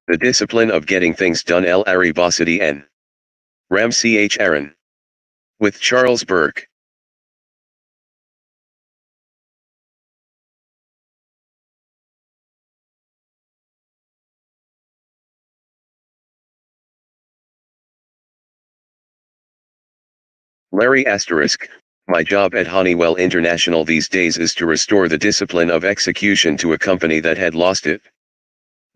The Discipline of Getting Things Done. Larry BOSSIDY N. Ram CHARAN. With Charles Burke. Larry *. My job at Honeywell International these days is to restore the discipline of execution to a company that had lost it.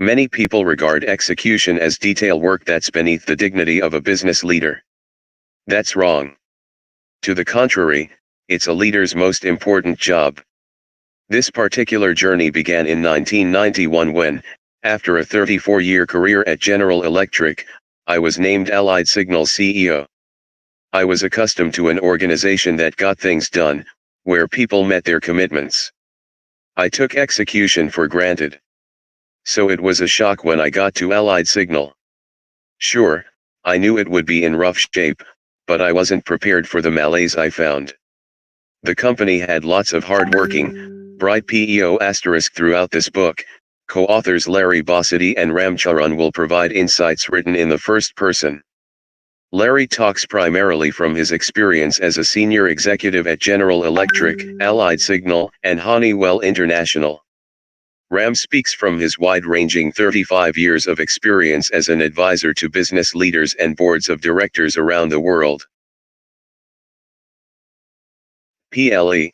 Many people regard execution as detail work that's beneath the dignity of a business leader. That's wrong. To the contrary, it's a leader's most important job. This particular journey began in 1991 when, after a 34-year career at General Electric, I was named Allied Signal's CEO. I was accustomed to an organization that got things done, where people met their commitments. I took execution for granted. So it was a shock when I got to Allied Signal. Sure, I knew it would be in rough shape, but I wasn't prepared for the malaise I found. The company had lots of hard-working, bright PEO * throughout this book. Co-authors Larry BOSSIDY and Ram CHARAN will provide insights written in the first person. Larry talks primarily from his experience as a senior executive at General Electric, Allied Signal, and Honeywell International. Ram speaks from his wide-ranging 35 years of experience as an advisor to business leaders and boards of directors around the world. PLE,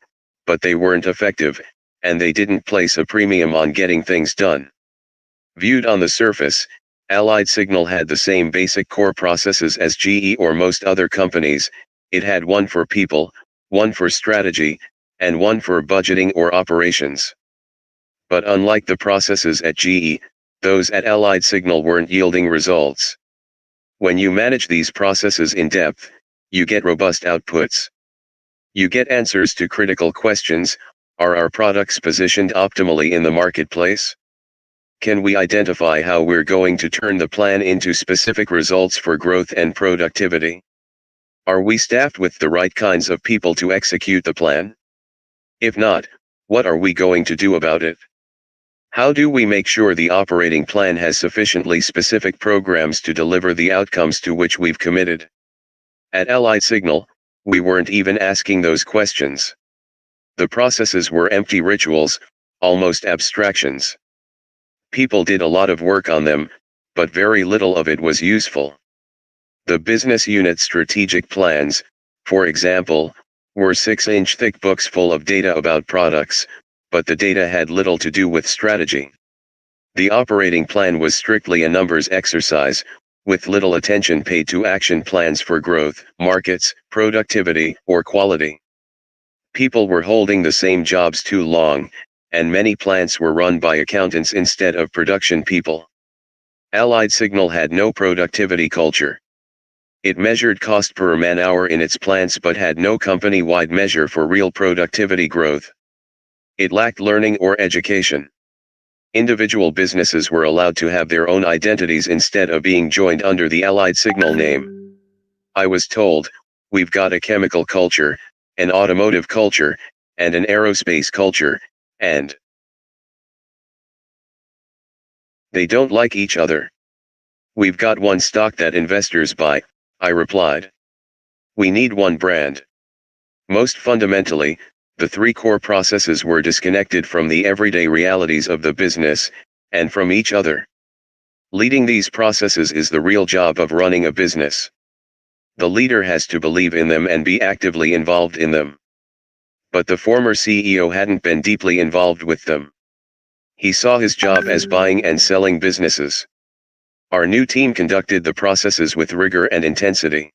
but they weren't effective, and they didn't place a premium on getting things done. Viewed on the surface, Allied Signal had the same basic core processes as GE or most other companies. It had one for people, one for strategy, and one for budgeting or operations. But unlike the processes at GE, those at Allied Signal weren't yielding results. When you manage these processes in depth, you get robust outputs. You get answers to critical questions: are our products positioned optimally in the marketplace? Can we identify how we're going to turn the plan into specific results for growth and productivity? Are we staffed with the right kinds of people to execute the plan? If not, what are we going to do about it? How do we make sure the operating plan has sufficiently specific programs to deliver the outcomes to which we've committed? At Allied Signal, we weren't even asking those questions. The processes were empty rituals, almost abstractions. People did a lot of work on them, but very little of it was useful. The business unit strategic plans, for example, were 6-inch thick books full of data about products, but the data had little to do with strategy. The operating plan was strictly a numbers exercise, with little attention paid to action plans for growth, markets, productivity, or quality. People were holding the same jobs too long, and many plants were run by accountants instead of production people. Allied Signal had no productivity culture. It measured cost per man-hour in its plants but had no company-wide measure for real productivity growth. It lacked learning or education. Individual businesses were allowed to have their own identities instead of being joined under the Allied Signal name. I was told, we've got a chemical culture, an automotive culture, and an aerospace culture, and they don't like each other. We've got one stock that investors buy, I replied. We need one brand. Most fundamentally, the three core processes were disconnected from the everyday realities of the business, and from each other. Leading these processes is the real job of running a business. The leader has to believe in them and be actively involved in them. But the former CEO hadn't been deeply involved with them. He saw his job as buying and selling businesses. Our new team conducted the processes with rigor and intensity.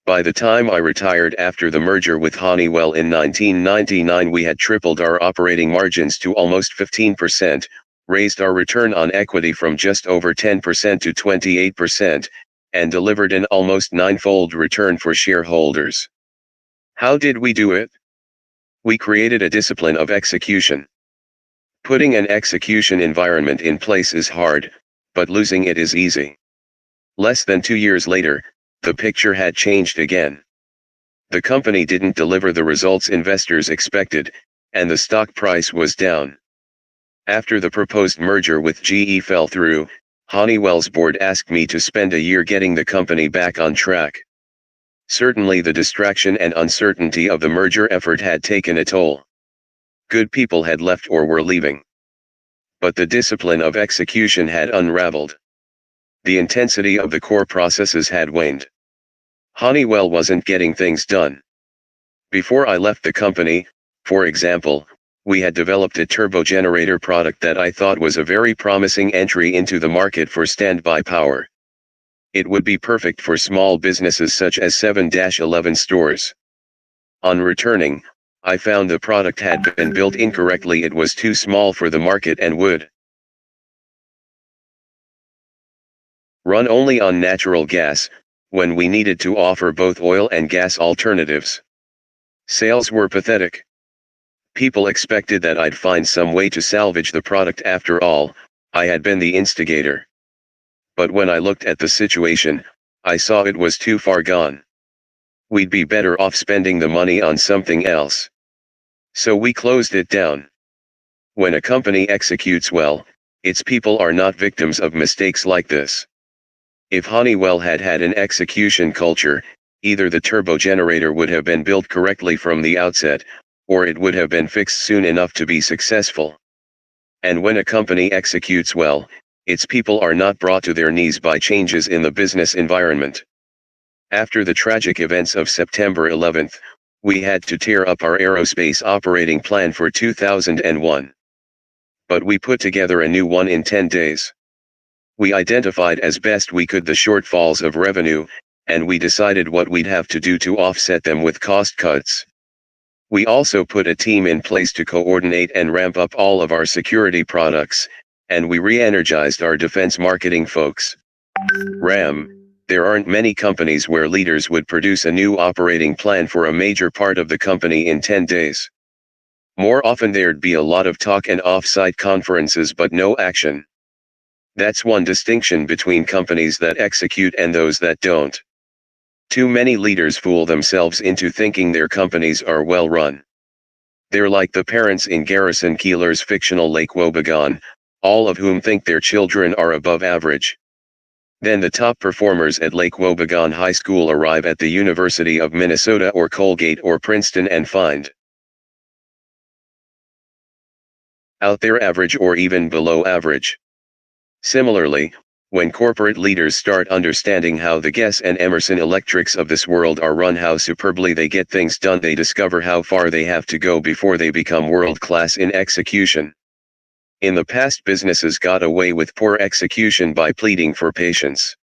By the time I retired after the merger with Honeywell in 1999, we had tripled our operating margins to almost 15%, raised our return on equity from just over 10% to 28%, and delivered an almost 9-fold return for shareholders. How did we do it? We created a discipline of execution. Putting an execution environment in place is hard, but losing it is easy. Less than 2 years later, the picture had changed again. The company didn't deliver the results investors expected, and the stock price was down. After the proposed merger with GE fell through, Honeywell's board asked me to spend a year getting the company back on track. Certainly the distraction and uncertainty of the merger effort had taken a toll. Good people had left or were leaving. But the discipline of execution had unraveled. The intensity of the core processes had waned. Honeywell wasn't getting things done. Before I left the company, for example, we had developed a turbogenerator product that I thought was a very promising entry into the market for standby power. It would be perfect for small businesses such as 7-Eleven stores. On returning, I found the product had been built incorrectly. It was too small for the market and would run only on natural gas, when we needed to offer both oil and gas alternatives. Sales were pathetic. People expected that I'd find some way to salvage the product. After all, I had been the instigator. But when I looked at the situation, I saw it was too far gone. We'd be better off spending the money on something else. So we closed it down. When a company executes well, its people are not victims of mistakes like this. If Honeywell had had an execution culture, either the turbogenerator would have been built correctly from the outset, or it would have been fixed soon enough to be successful. And when a company executes well, its people are not brought to their knees by changes in the business environment. After the tragic events of September 11, we had to tear up our aerospace operating plan for 2001. But we put together a new one in 10 days. We identified as best we could the shortfalls of revenue, and we decided what we'd have to do to offset them with cost cuts. We also put a team in place to coordinate and ramp up all of our security products, and we re-energized our defense marketing folks. There aren't many companies where leaders would produce a new operating plan for a major part of the company in 10 days. More often there'd be a lot of talk and off-site conferences but no action. That's one distinction between companies that execute and those that don't. Too many leaders fool themselves into thinking their companies are well run. They're like the parents in Garrison Keillor's fictional Lake Wobegon, all of whom think their children are above average. Then the top performers at Lake Wobegon High School arrive at the University of Minnesota or Colgate or Princeton and find out they're average or even below average. Similarly, when corporate leaders start understanding how the Guess and Emerson Electrics of this world are run, how superbly they get things done, they discover how far they have to go before they become world-class in execution. In the past, businesses got away with poor execution by pleading for patience.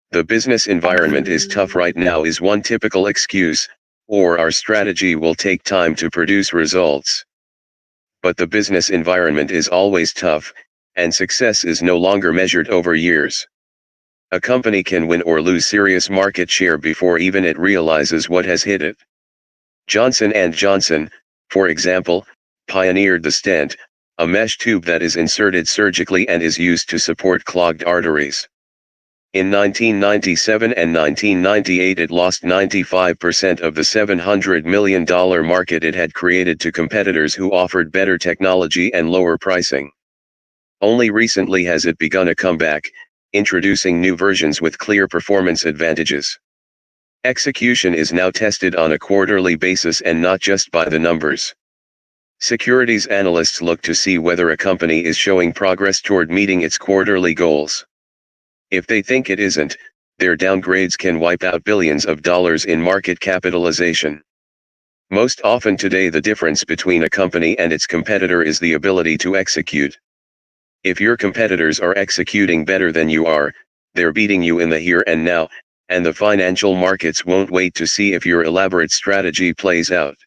The business environment is tough right now is one typical excuse, or our strategy will take time to produce results. But the business environment is always tough, and success is no longer measured over years. A company can win or lose serious market share before even it realizes what has hit it. Johnson & Johnson, for example, pioneered the stent, a mesh tube that is inserted surgically and is used to support clogged arteries. In 1997 and 1998 it lost 95% of the $700 million market it had created to competitors who offered better technology and lower pricing. Only recently has it begun a comeback, introducing new versions with clear performance advantages. Execution is now tested on a quarterly basis and not just by the numbers. Securities analysts look to see whether a company is showing progress toward meeting its quarterly goals. If they think it isn't, their downgrades can wipe out billions of dollars in market capitalization. Most often today the difference between a company and its competitor is the ability to execute. If your competitors are executing better than you are, they're beating you in the here and now, and the financial markets won't wait to see if your elaborate strategy plays out.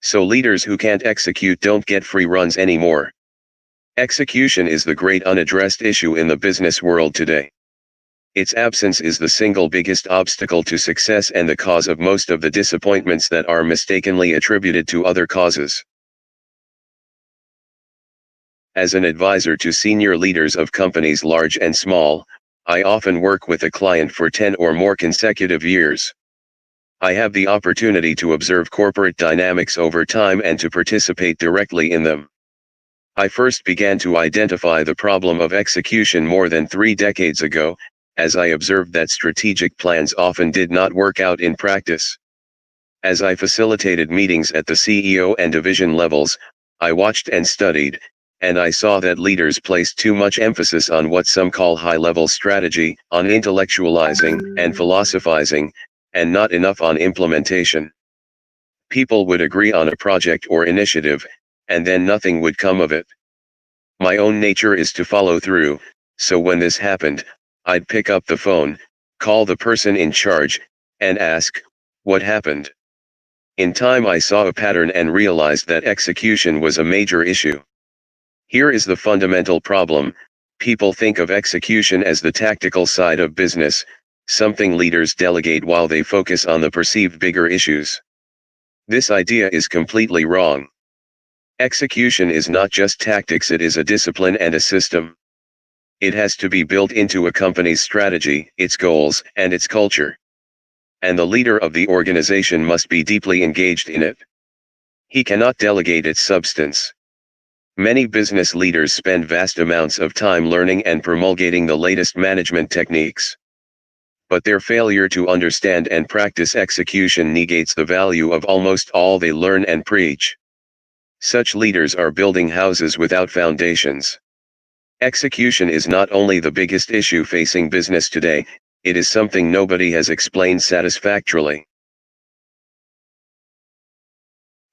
So leaders who can't execute don't get free runs anymore. Execution is the great unaddressed issue in the business world today. Its absence is the single biggest obstacle to success and the cause of most of the disappointments that are mistakenly attributed to other causes. As an advisor to senior leaders of companies large and small, I often work with a client for 10 or more consecutive years. I have the opportunity to observe corporate dynamics over time and to participate directly in them. I first began to identify the problem of execution more than 3 decades ago, as I observed that strategic plans often did not work out in practice. As I facilitated meetings at the CEO and division levels, I watched and studied, and I saw that leaders placed too much emphasis on what some call high-level strategy, on intellectualizing and philosophizing, and not enough on implementation. People would agree on a project or initiative, and then nothing would come of it. My own nature is to follow through, so when this happened, I'd pick up the phone, call the person in charge, and ask, "What happened?" In time I saw a pattern and realized that execution was a major issue. Here is the fundamental problem: people think of execution as the tactical side of business, something leaders delegate while they focus on the perceived bigger issues. This idea is completely wrong. Execution is not just tactics, it is a discipline and a system. It has to be built into a company's strategy, its goals, and its culture. And the leader of the organization must be deeply engaged in it. He cannot delegate its substance. Many business leaders spend vast amounts of time learning and promulgating the latest management techniques. But their failure to understand and practice execution negates the value of almost all they learn and preach. Such leaders are building houses without foundations. Execution is not only the biggest issue facing business today, it is something nobody has explained satisfactorily.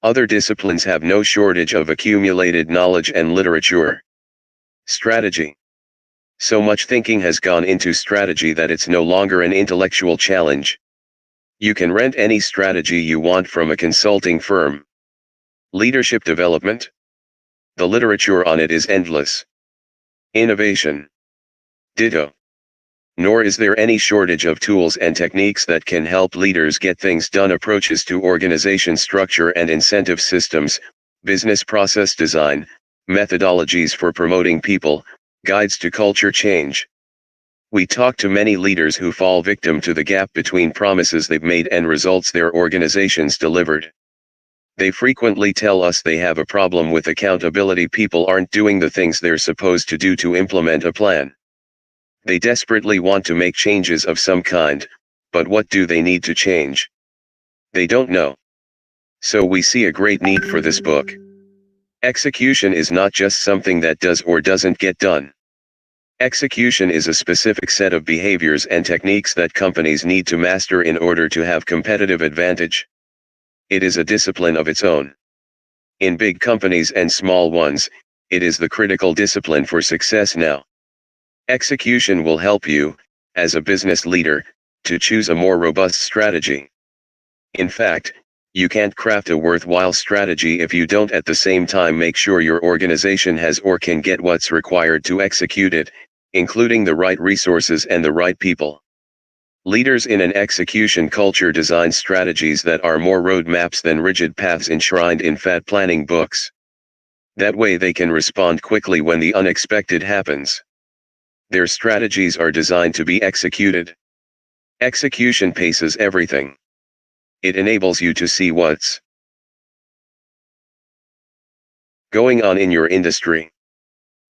Other disciplines have no shortage of accumulated knowledge and literature. Strategy. So much thinking has gone into strategy that it's no longer an intellectual challenge. You can rent any strategy you want from a consulting firm. Leadership development. The literature on it is endless. Innovation. Ditto. Nor is there any shortage of tools and techniques that can help leaders get things done: approaches to organization structure and incentive systems, business process design, methodologies for promoting people, guides to culture change. We talk to many leaders who fall victim to the gap between promises they've made and results their organizations delivered. They frequently tell us they have a problem with accountability. People aren't doing the things they're supposed to do to implement a plan. They desperately want to make changes of some kind, but what do they need to change? They don't know. So we see a great need for this book. Execution is not just something that does or doesn't get done. Execution is a specific set of behaviors and techniques that companies need to master in order to have competitive advantage. It is a discipline of its own. In big companies and small ones, it is the critical discipline for success now. Execution will help you, as a business leader, to choose a more robust strategy. In fact, you can't craft a worthwhile strategy if you don't at the same time make sure your organization has or can get what's required to execute it, including the right resources and the right people. Leaders in an execution culture design strategies that are more roadmaps than rigid paths enshrined in fat planning books. That way they can respond quickly when the unexpected happens. Their strategies are designed to be executed. Execution paces everything. It enables you to see what's going on in your industry.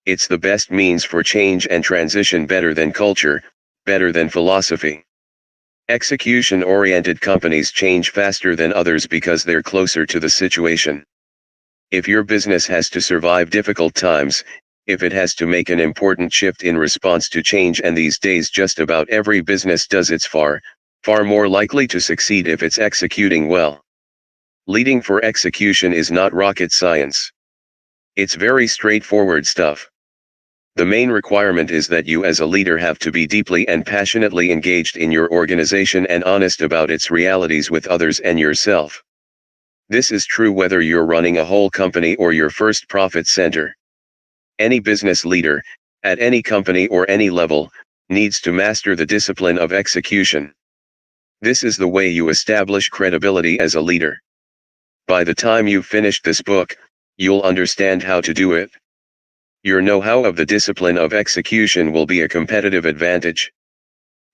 It's the best means for change and transition, better than culture, better than philosophy. Execution-oriented companies change faster than others because they're closer to the situation. If your business has to survive difficult times, if it has to make an important shift in response to change, and these days just about every business does, it's far more likely to succeed if it's executing well. Leading for execution is not rocket science. It's very straightforward stuff. The main requirement is that you as a leader have to be deeply and passionately engaged in your organization and honest about its realities with others and yourself. This is true whether you're running a whole company or your first profit center. Any business leader, at any company or any level, needs to master the discipline of execution. This is the way you establish credibility as a leader. By the time you've finished this book, you'll understand how to do it. Your know-how of the discipline of execution will be a competitive advantage.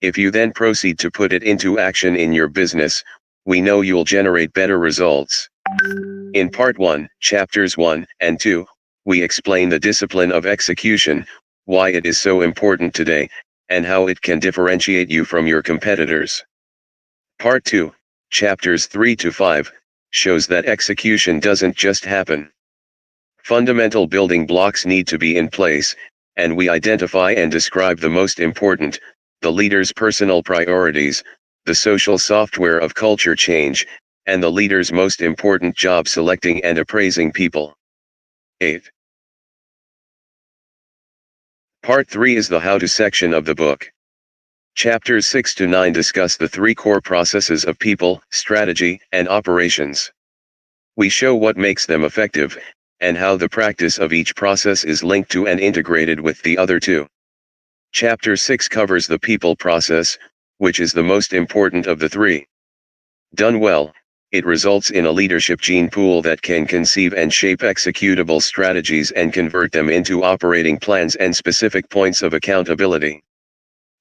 If you then proceed to put it into action in your business, we know you'll generate better results. In Part 1, Chapters 1 and 2, we explain the discipline of execution, why it is so important today, and how it can differentiate you from your competitors. Part 2, chapters 3 to 5, shows that execution doesn't just happen. Fundamental building blocks need to be in place, and we identify and describe the most important, the leader's personal priorities, the social software of culture change, and the leader's most important job selecting and appraising people. 8. Part 3 is the how-to section of the book. Chapters 6 to 9 discuss the 3 core processes of people, strategy, and operations. We show what makes them effective, and how the practice of each process is linked to and integrated with the other 2. Chapter 6 covers the people process, which is the most important of the 3. Done well, it results in a leadership gene pool that can conceive and shape executable strategies and convert them into operating plans and specific points of accountability.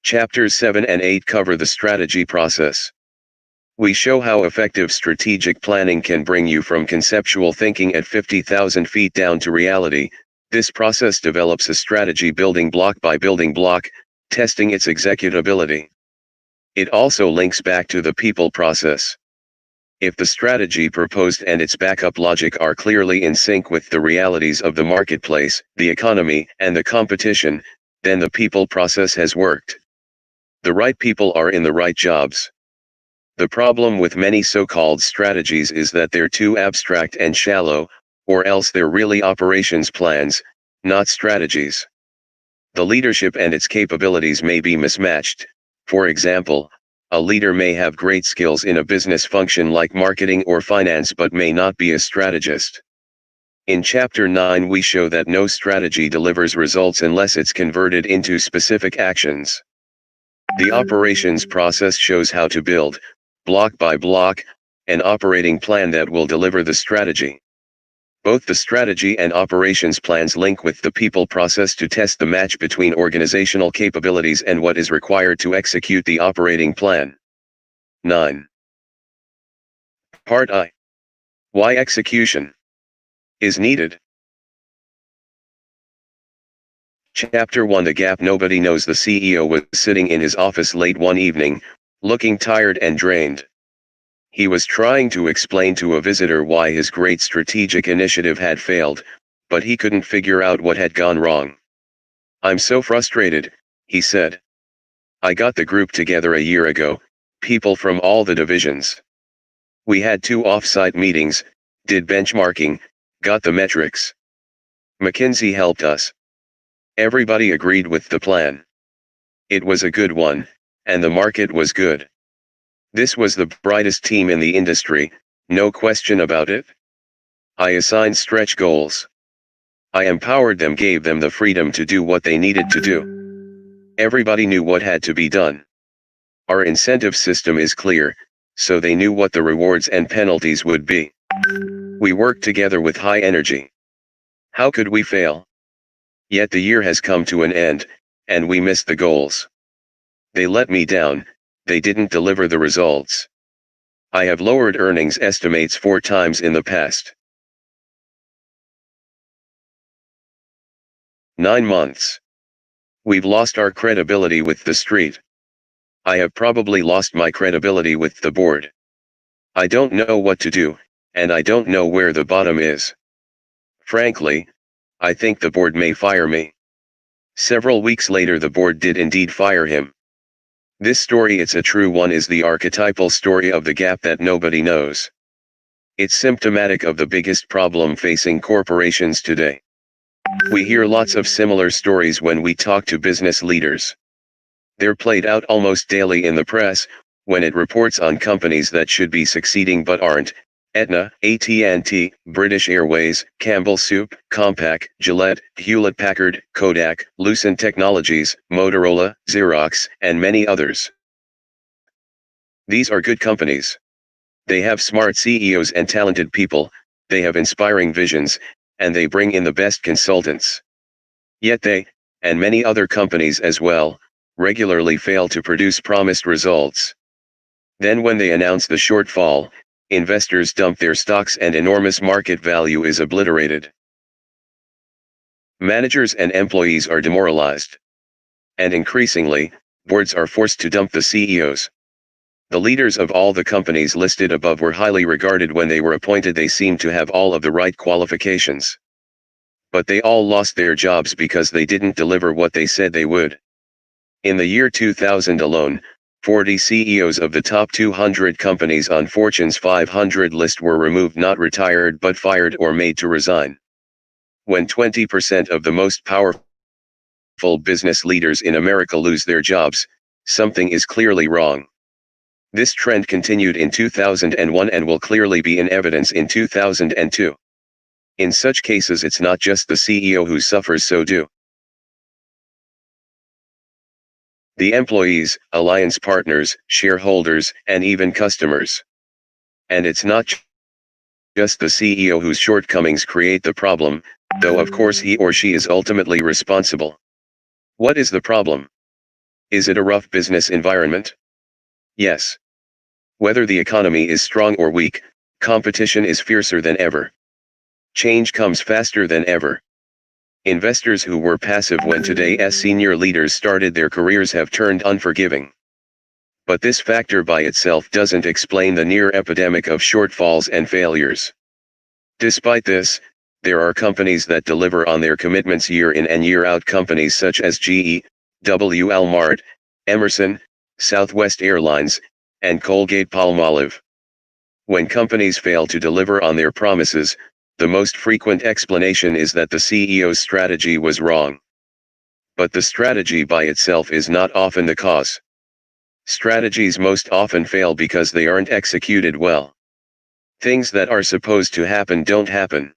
Chapters 7 and 8 cover the strategy process. We show how effective strategic planning can bring you from conceptual thinking at 50,000 feet down to reality. This process develops a strategy building block by building block, testing its executability. It also links back to the people process. If the strategy proposed and its backup logic are clearly in sync with the realities of the marketplace, the economy, and the competition, then the people process has worked. The right people are in the right jobs. The problem with many so-called strategies is that they're too abstract and shallow, or else they're really operations plans, not strategies. The leadership and its capabilities may be mismatched. For example, a leader may have great skills in a business function like marketing or finance but may not be a strategist. In Chapter 9 we show that no strategy delivers results unless it's converted into specific actions. The operations process shows how to build, block by block, an operating plan that will deliver the strategy. Both the strategy and operations plans link with the people process to test the match between organizational capabilities and what is required to execute the operating plan. 9. Part I. Why execution is needed. Chapter 1 The gap. Nobody knows the CEO was sitting in his office late one evening, looking tired and drained. He was trying to explain to a visitor why his great strategic initiative had failed, but he couldn't figure out what had gone wrong. "I'm so frustrated," he said. "I got the group together a year ago, people from all the divisions. We had 2 off-site meetings, did benchmarking, got the metrics. McKinsey helped us. Everybody agreed with the plan. It was a good one, and the market was good. This was the brightest team in the industry, no question about it. I assigned stretch goals. I empowered them, gave them the freedom to do what they needed to do. Everybody knew what had to be done. Our incentive system is clear, so they knew what the rewards and penalties would be. We worked together with high energy. How could we fail? Yet the year has come to an end, and we missed the goals. They let me down. They didn't deliver the results. I have lowered earnings estimates 4 times in the past 9 months. We've lost our credibility with the street. I have probably lost my credibility with the board. I don't know what to do, and I don't know where the bottom is. Frankly, I think the board may fire me." Several weeks later the board did indeed fire him. This story, it's a true one, is the archetypal story of the gap that nobody knows. It's symptomatic of the biggest problem facing corporations today. We hear lots of similar stories when we talk to business leaders. They're played out almost daily in the press, when it reports on companies that should be succeeding but aren't. Aetna, AT&T, British Airways, Campbell Soup, Compaq, Gillette, Hewlett-Packard, Kodak, Lucent Technologies, Motorola, Xerox, and many others. These are good companies. They have smart CEOs and talented people, they have inspiring visions, and they bring in the best consultants. Yet they, and many other companies as well, regularly fail to produce promised results. Then when they announce the shortfall, investors dump their stocks and enormous market value is obliterated. Managers and employees are demoralized. And increasingly, boards are forced to dump the CEOs. The leaders of all the companies listed above were highly regarded when they were appointed. They seemed to have all of the right qualifications. But they all lost their jobs because they didn't deliver what they said they would. In the year 2000 alone, 40 CEOs of the top 200 companies on Fortune's 500 list were removed, not retired but fired or made to resign. When 20% of the most powerful business leaders in America lose their jobs, something is clearly wrong. This trend continued in 2001 and will clearly be in evidence in 2002. In such cases, it's not just the CEO who suffers, so do the employees, alliance partners, shareholders, and even customers. And it's not just the CEO whose shortcomings create the problem, though of course he or she is ultimately responsible. What is the problem? Is it a rough business environment? Yes. Whether the economy is strong or weak, competition is fiercer than ever. Change comes faster than ever. Investors who were passive when today's senior leaders started their careers have turned unforgiving. But this factor by itself doesn't explain the near epidemic of shortfalls and failures. Despite this, there are companies that deliver on their commitments year in and year out. Companies such as GE, Walmart, Emerson, Southwest Airlines, and Colgate-Palmolive. When companies fail to deliver on their promises, the most frequent explanation is that the CEO's strategy was wrong. But the strategy by itself is not often the cause. Strategies most often fail because they aren't executed well. Things that are supposed to happen don't happen.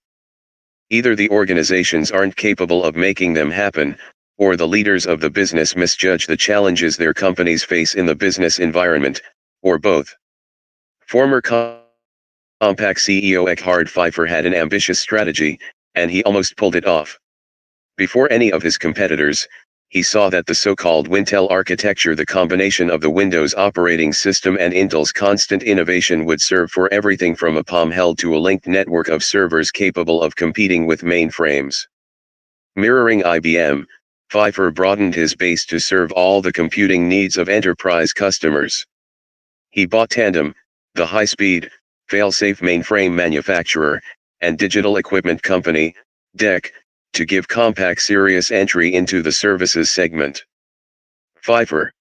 Either the organizations aren't capable of making them happen, or the leaders of the business misjudge the challenges their companies face in the business environment, or both. Former Compaq CEO Eckhard Pfeiffer had an ambitious strategy, and he almost pulled it off. Before any of his competitors, he saw that the so-called Wintel architecture, the combination of the Windows operating system and Intel's constant innovation, would serve for everything from a palm held to a linked network of servers capable of competing with mainframes. Mirroring IBM, Pfeiffer broadened his base to serve all the computing needs of enterprise customers. He bought Tandem, the high-speed, fail-safe mainframe manufacturer, and digital equipment company, DEC, to give Compaq serious entry into the services segment. Pfeiffer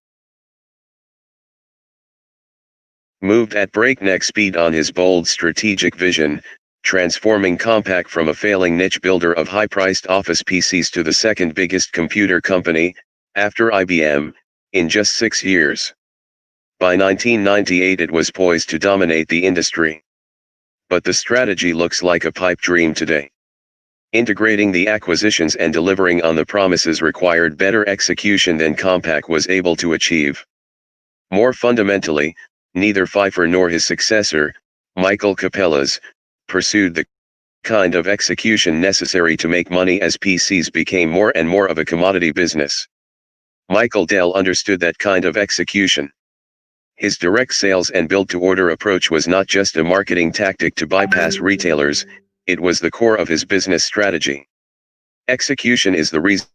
moved at breakneck speed on his bold strategic vision, transforming Compaq from a failing niche builder of high-priced office PCs to the second biggest computer company, after IBM, in just 6 years. By 1998 it was poised to dominate the industry. But the strategy looks like a pipe dream today. Integrating the acquisitions and delivering on the promises required better execution than Compaq was able to achieve. More fundamentally, neither Pfeiffer nor his successor, Michael Capellas, pursued the kind of execution necessary to make money as PCs became more and more of a commodity business. Michael Dell understood that kind of execution. His direct sales and build-to-order approach was not just a marketing tactic to bypass retailers, it was the core of his business strategy. Execution is the reason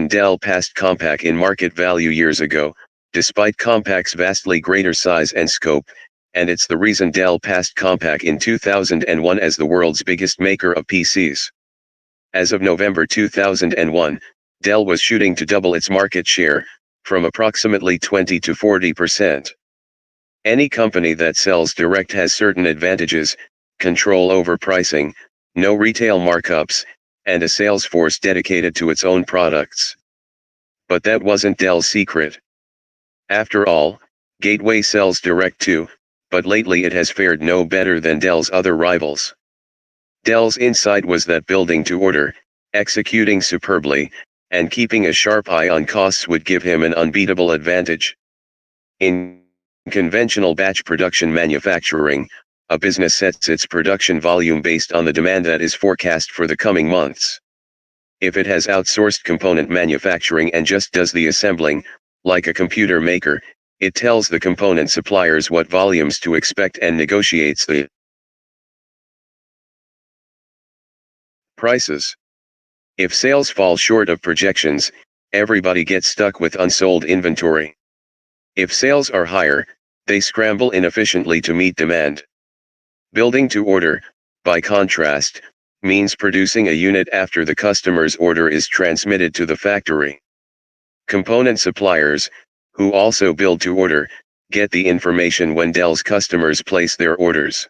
Dell passed Compaq in market value years ago, despite Compaq's vastly greater size and scope, and it's the reason Dell passed Compaq in 2001 as the world's biggest maker of PCs. As of November 2001, Dell was shooting to double its market share, from approximately 20 to 40%. Any company that sells direct has certain advantages: control over pricing, no retail markups, and a sales force dedicated to its own products. But that wasn't Dell's secret. After all, Gateway sells direct too, but lately it has fared no better than Dell's other rivals. Dell's insight was that building to order, executing superbly, and keeping a sharp eye on costs would give him an unbeatable advantage. In conventional batch production manufacturing, a business sets its production volume based on the demand that is forecast for the coming months. If it has outsourced component manufacturing and just does the assembling, like a computer maker, it tells the component suppliers what volumes to expect and negotiates the prices. If sales fall short of projections, everybody gets stuck with unsold inventory. If sales are higher, they scramble inefficiently to meet demand. Building to order, by contrast, means producing a unit after the customer's order is transmitted to the factory. Component suppliers, who also build to order, get the information when Dell's customers place their orders.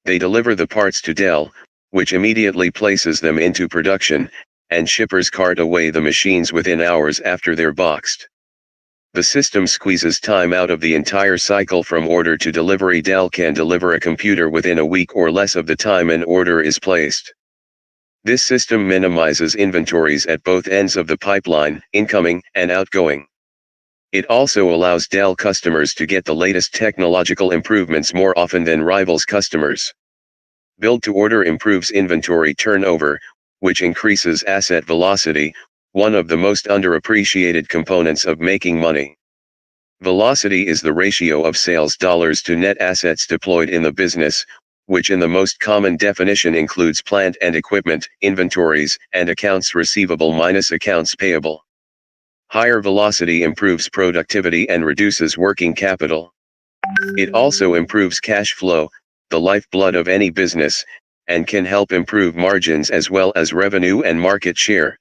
They deliver the parts to Dell, which immediately places them into production, and shippers cart away the machines within hours after they're boxed. The system squeezes time out of the entire cycle from order to delivery. Dell can deliver a computer within a week or less of the time an order is placed. This system minimizes inventories at both ends of the pipeline, incoming and outgoing. It also allows Dell customers to get the latest technological improvements more often than rivals customers. Build to order improves inventory turnover, which increases asset velocity, one of the most underappreciated components of making money. Velocity is the ratio of sales dollars to net assets deployed in the business, which in the most common definition includes plant and equipment, inventories, and accounts receivable minus accounts payable. Higher velocity improves productivity and reduces working capital. It also improves cash flow, the lifeblood of any business, and can help improve margins as well as revenue and market share.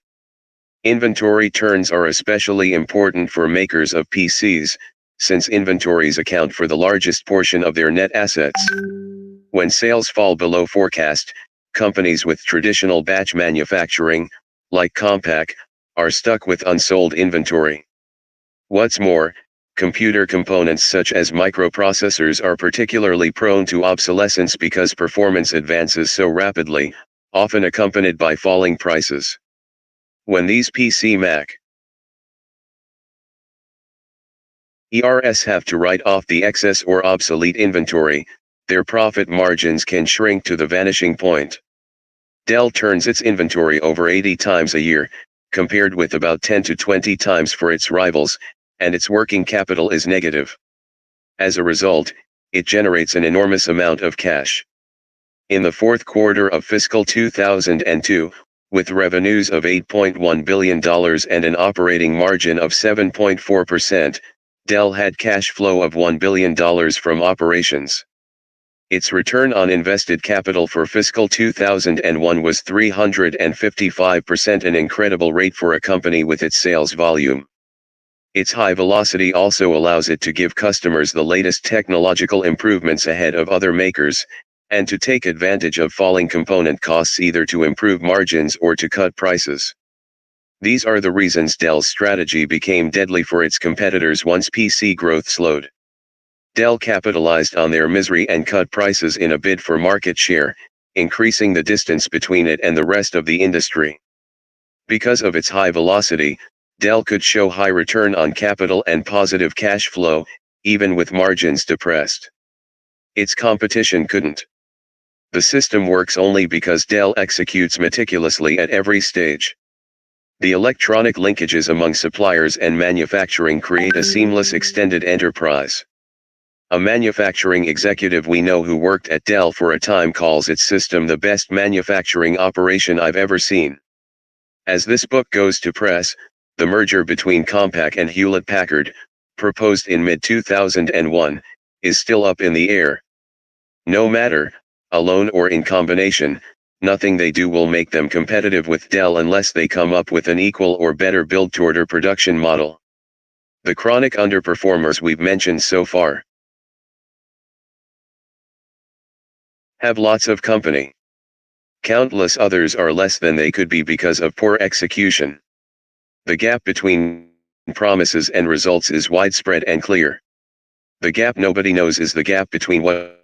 Inventory turns are especially important for makers of PCs, since inventories account for the largest portion of their net assets. When sales fall below forecast, companies with traditional batch manufacturing, like Compaq, are stuck with unsold inventory. What's more, computer components such as microprocessors are particularly prone to obsolescence because performance advances so rapidly, often accompanied by falling prices. When these PC Mac ERS have to write off the excess or obsolete inventory, their profit margins can shrink to the vanishing point. Dell turns its inventory over 80 times a year, compared with about 10 to 20 times for its rivals, and its working capital is negative. As a result, it generates an enormous amount of cash. In the fourth quarter of fiscal 2002, with revenues of $8.1 billion and an operating margin of 7.4%, Dell had cash flow of $1 billion from operations. Its return on invested capital for fiscal 2001 was 355%, an incredible rate for a company with its sales volume. Its high velocity also allows it to give customers the latest technological improvements ahead of other makers, and to take advantage of falling component costs either to improve margins or to cut prices. These are the reasons Dell's strategy became deadly for its competitors once PC growth slowed. Dell capitalized on their misery and cut prices in a bid for market share, increasing the distance between it and the rest of the industry. Because of its high velocity, Dell could show high return on capital and positive cash flow, even with margins depressed. Its competition couldn't. The system works only because Dell executes meticulously at every stage. The electronic linkages among suppliers and manufacturing create a seamless extended enterprise. A manufacturing executive we know who worked at Dell for a time calls its system the best manufacturing operation I've ever seen. As this book goes to press, the merger between Compaq and Hewlett-Packard, proposed in mid-2001, is still up in the air. No matter, alone or in combination, nothing they do will make them competitive with Dell unless they come up with an equal or better build-to-order production model. The chronic underperformers we've mentioned so far have lots of company. Countless others are less than they could be because of poor execution. The gap between promises and results is widespread and clear. The gap nobody knows is the gap between what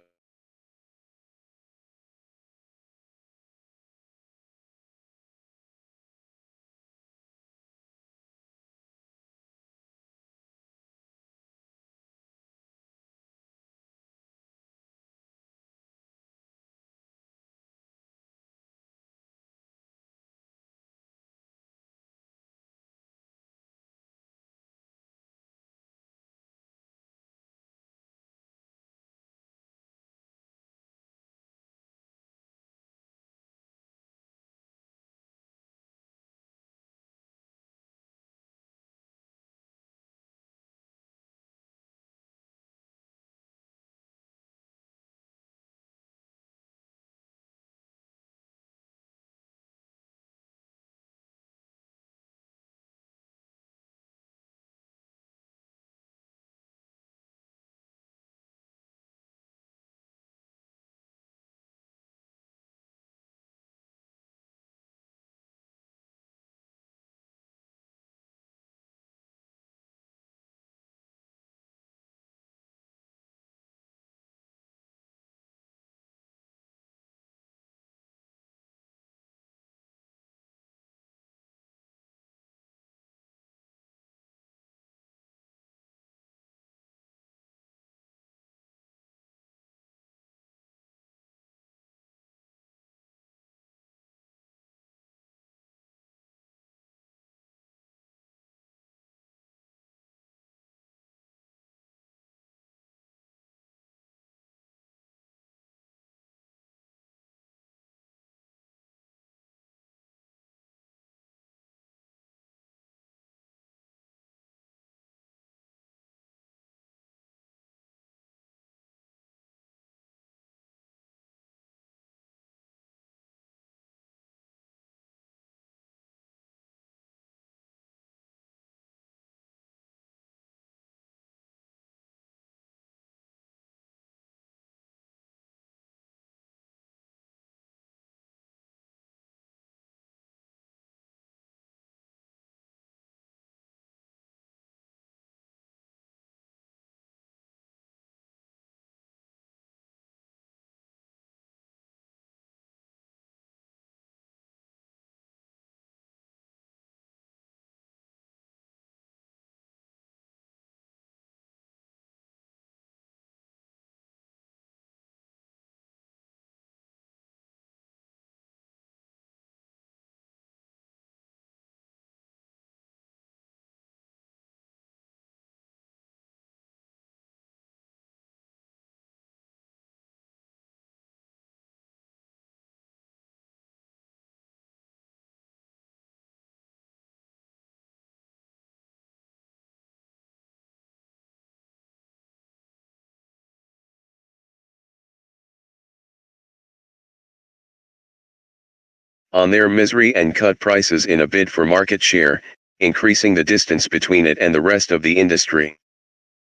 on their misery and cut prices in a bid for market share, increasing the distance between it and the rest of the industry.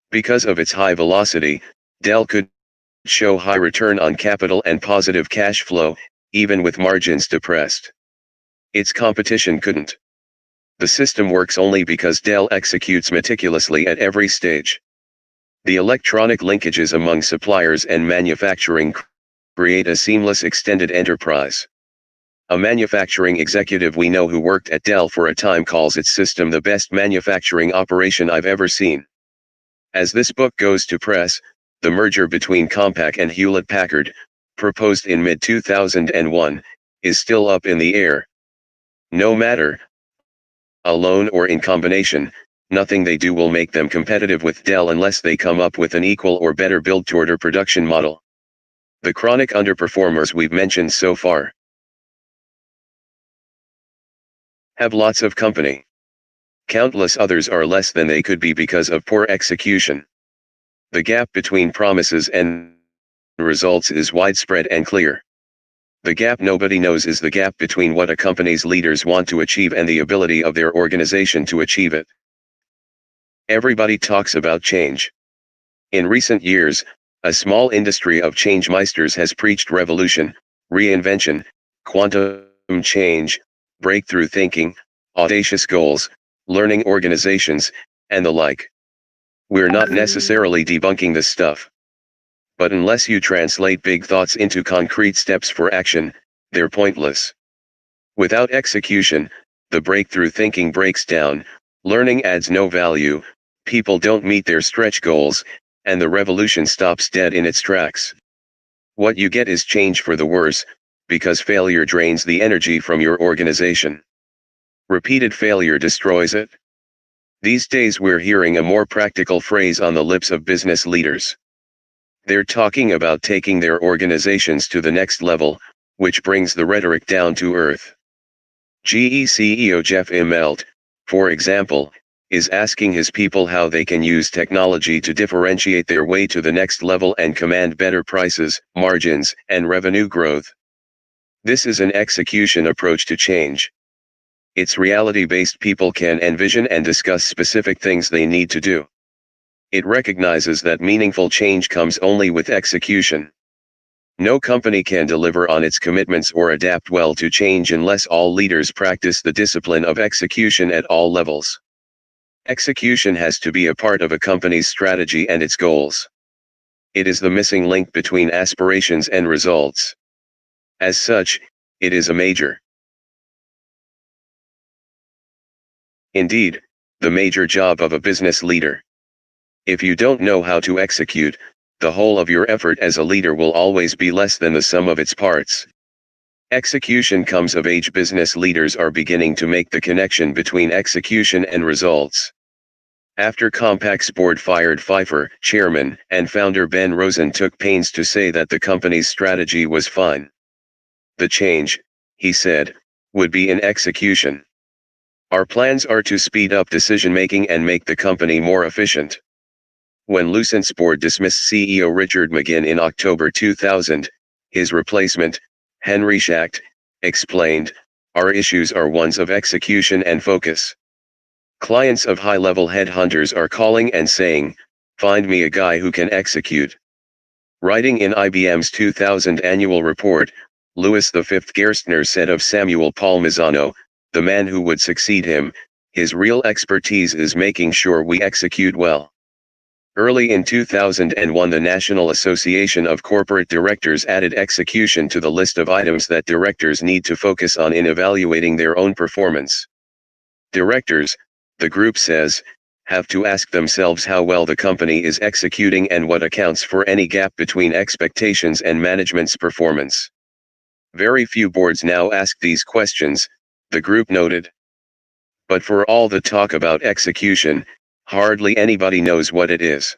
Because of its high velocity, Dell could show high return on capital and positive cash flow, even with margins depressed. Its competition couldn't. The system works only because Dell executes meticulously at every stage. The electronic linkages among suppliers and manufacturing create a seamless extended enterprise. A manufacturing executive we know who worked at Dell for a time calls its system the best manufacturing operation I've ever seen. As this book goes to press, the merger between Compaq and Hewlett-Packard, proposed in mid-2001, is still up in the air. No matter, alone or in combination, nothing they do will make them competitive with Dell unless they come up with an equal or better build-to-order production model. The chronic underperformers we've mentioned so far have lots of company. Countless others are less than they could be because of poor execution. The gap between promises and results is widespread and clear. The gap nobody knows is the gap between what a company's leaders want to achieve and the ability of their organization to achieve it. Everybody talks about change. In recent years, a small industry of change meisters has preached revolution, reinvention, quantum change, breakthrough thinking, audacious goals, learning organizations, and the like. We're not necessarily debunking this stuff. But unless you translate big thoughts into concrete steps for action, they're pointless. Without execution, the breakthrough thinking breaks down, learning adds no value, people don't meet their stretch goals, and the revolution stops dead in its tracks. What you get is change for the worse, because failure drains the energy from your organization. Repeated failure destroys it. These days we're hearing a more practical phrase on the lips of business leaders. They're talking about taking their organizations to the next level, which brings the rhetoric down to earth. GE CEO Jeff Immelt, for example, is asking his people how they can use technology to differentiate their way to the next level and command better prices, margins, and revenue growth. This is an execution approach to change. It's reality-based. People can envision and discuss specific things they need to do. It recognizes that meaningful change comes only with execution. No company can deliver on its commitments or adapt well to change unless all leaders practice the discipline of execution at all levels. Execution has to be a part of a company's strategy and its goals. It is the missing link between aspirations and results. As such, it is a major. Indeed, the major job of a business leader. If you don't know how to execute, the whole of your effort as a leader will always be less than the sum of its parts. Execution comes of age. Business leaders are beginning to make the connection between execution and results. After Compaq's board fired Pfeiffer, chairman, and founder Ben Rosen took pains to say that the company's strategy was fine. The change, he said, would be in execution. Our plans are to speed up decision-making and make the company more efficient. When Lucent's board dismissed CEO Richard McGinn in October 2000, his replacement, Henry Schacht, explained, "Our issues are ones of execution and focus. Clients of high-level headhunters are calling and saying, 'Find me a guy who can execute.'" Writing in IBM's 2000 annual report, Louis V. Gerstner said of Samuel Palmisano, the man who would succeed him, "His real expertise is making sure we execute well." Early in 2001, the National Association of Corporate Directors added execution to the list of items that directors need to focus on in evaluating their own performance. Directors, the group says, have to ask themselves how well the company is executing and what accounts for any gap between expectations and management's performance. Very few boards now ask these questions, the group noted. But for all the talk about execution, hardly anybody knows what it is.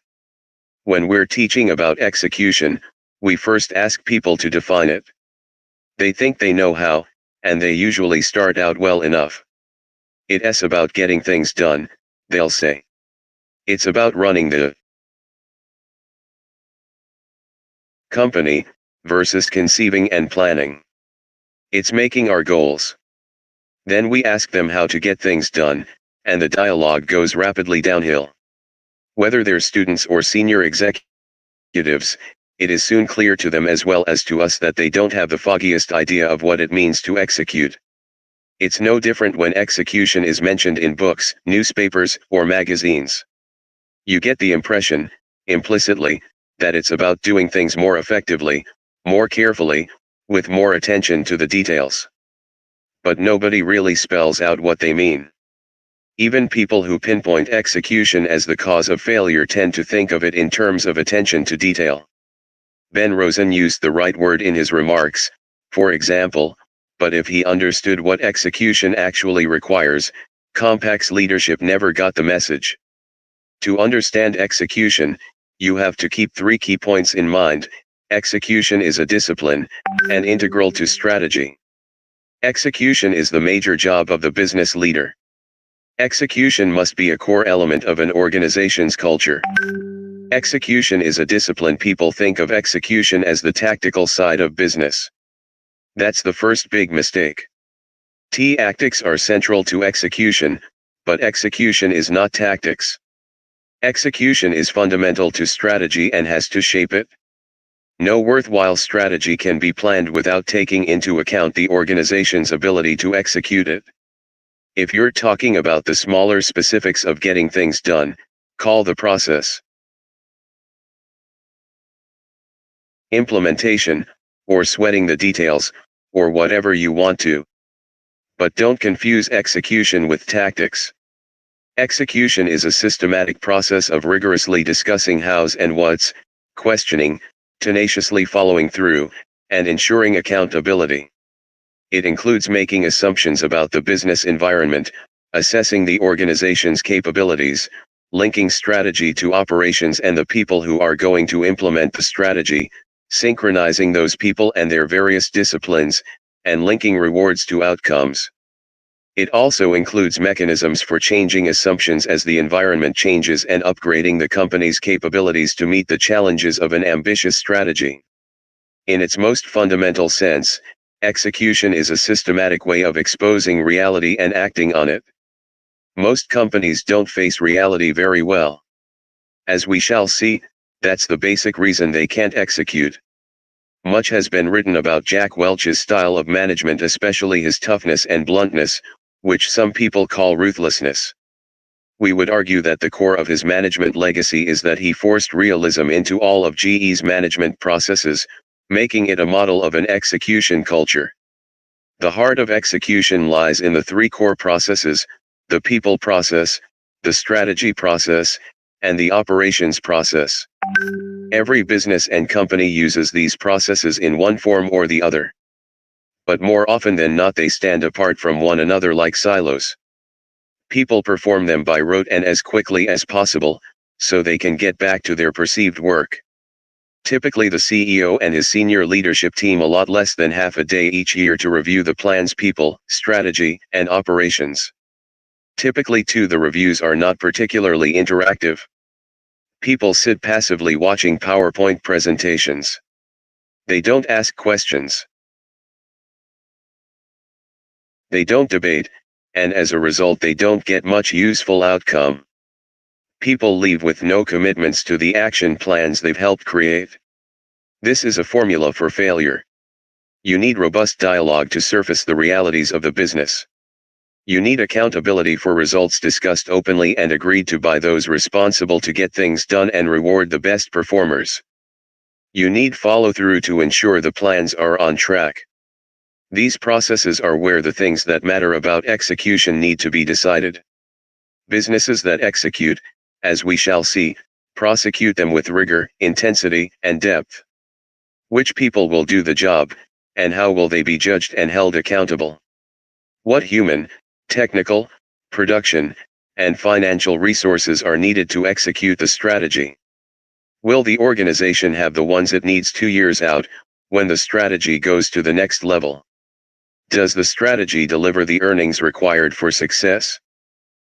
When we're teaching about execution, we first ask people to define it. They think they know how, and they usually start out well enough. It's about getting things done, they'll say. It's about running the company, versus conceiving and planning. It's making our goals. Then we ask them how to get things done, and the dialogue goes rapidly downhill. Whether they're students or senior executives, it is soon clear to them as well as to us that they don't have the foggiest idea of what it means to execute. It's no different when execution is mentioned in books, newspapers, or magazines. You get the impression, implicitly, that it's about doing things more effectively, more carefully, with more attention to the details. But nobody really spells out what they mean. Even people who pinpoint execution as the cause of failure tend to think of it in terms of attention to detail. Ben Rosen used the right word in his remarks, for example, but if he understood what execution actually requires, Compaq's leadership never got the message. To understand execution, you have to keep 3 key points in mind. Execution is a discipline, and integral to strategy. Execution is the major job of the business leader. Execution must be a core element of an organization's culture. Execution is a discipline. People think of execution as the tactical side of business. That's the first big mistake. Tactics are central to execution, but execution is not tactics. Execution is fundamental to strategy and has to shape it. No worthwhile strategy can be planned without taking into account the organization's ability to execute it. If you're talking about the smaller specifics of getting things done, call the process implementation, or sweating the details, or whatever you want to. But don't confuse execution with tactics. Execution is a systematic process of rigorously discussing hows and whats, questioning, tenaciously following through, and ensuring accountability. It includes making assumptions about the business environment, assessing the organization's capabilities, linking strategy to operations and the people who are going to implement the strategy, synchronizing those people and their various disciplines, and linking rewards to outcomes. It also includes mechanisms for changing assumptions as the environment changes and upgrading the company's capabilities to meet the challenges of an ambitious strategy. In its most fundamental sense, execution is a systematic way of exposing reality and acting on it. Most companies don't face reality very well. As we shall see, that's the basic reason they can't execute. Much has been written about Jack Welch's style of management, especially his toughness and bluntness, which some people call ruthlessness. We would argue that the core of his management legacy is that he forced realism into all of GE's management processes, making it a model of an execution culture. The heart of execution lies in the 3 core processes: the people process, the strategy process, and the operations process. Every business and company uses these processes in one form or the other. But more often than not they stand apart from one another like silos. People perform them by rote and as quickly as possible, so they can get back to their perceived work. Typically the CEO and his senior leadership team allot less than half a day each year to review the plan's people, strategy, and operations. Typically too, the reviews are not particularly interactive. People sit passively watching PowerPoint presentations. They don't ask questions. They don't debate, and as a result they don't get much useful outcome. People leave with no commitments to the action plans they've helped create. This is a formula for failure. You need robust dialogue to surface the realities of the business. You need accountability for results discussed openly and agreed to by those responsible to get things done and reward the best performers. You need follow-through to ensure the plans are on track. These processes are where the things that matter about execution need to be decided. Businesses that execute, as we shall see, prosecute them with rigor, intensity, and depth. Which people will do the job, and how will they be judged and held accountable? What human, technical, production, and financial resources are needed to execute the strategy? Will the organization have the ones it needs 2 years out, when the strategy goes to the next level? Does the strategy deliver the earnings required for success?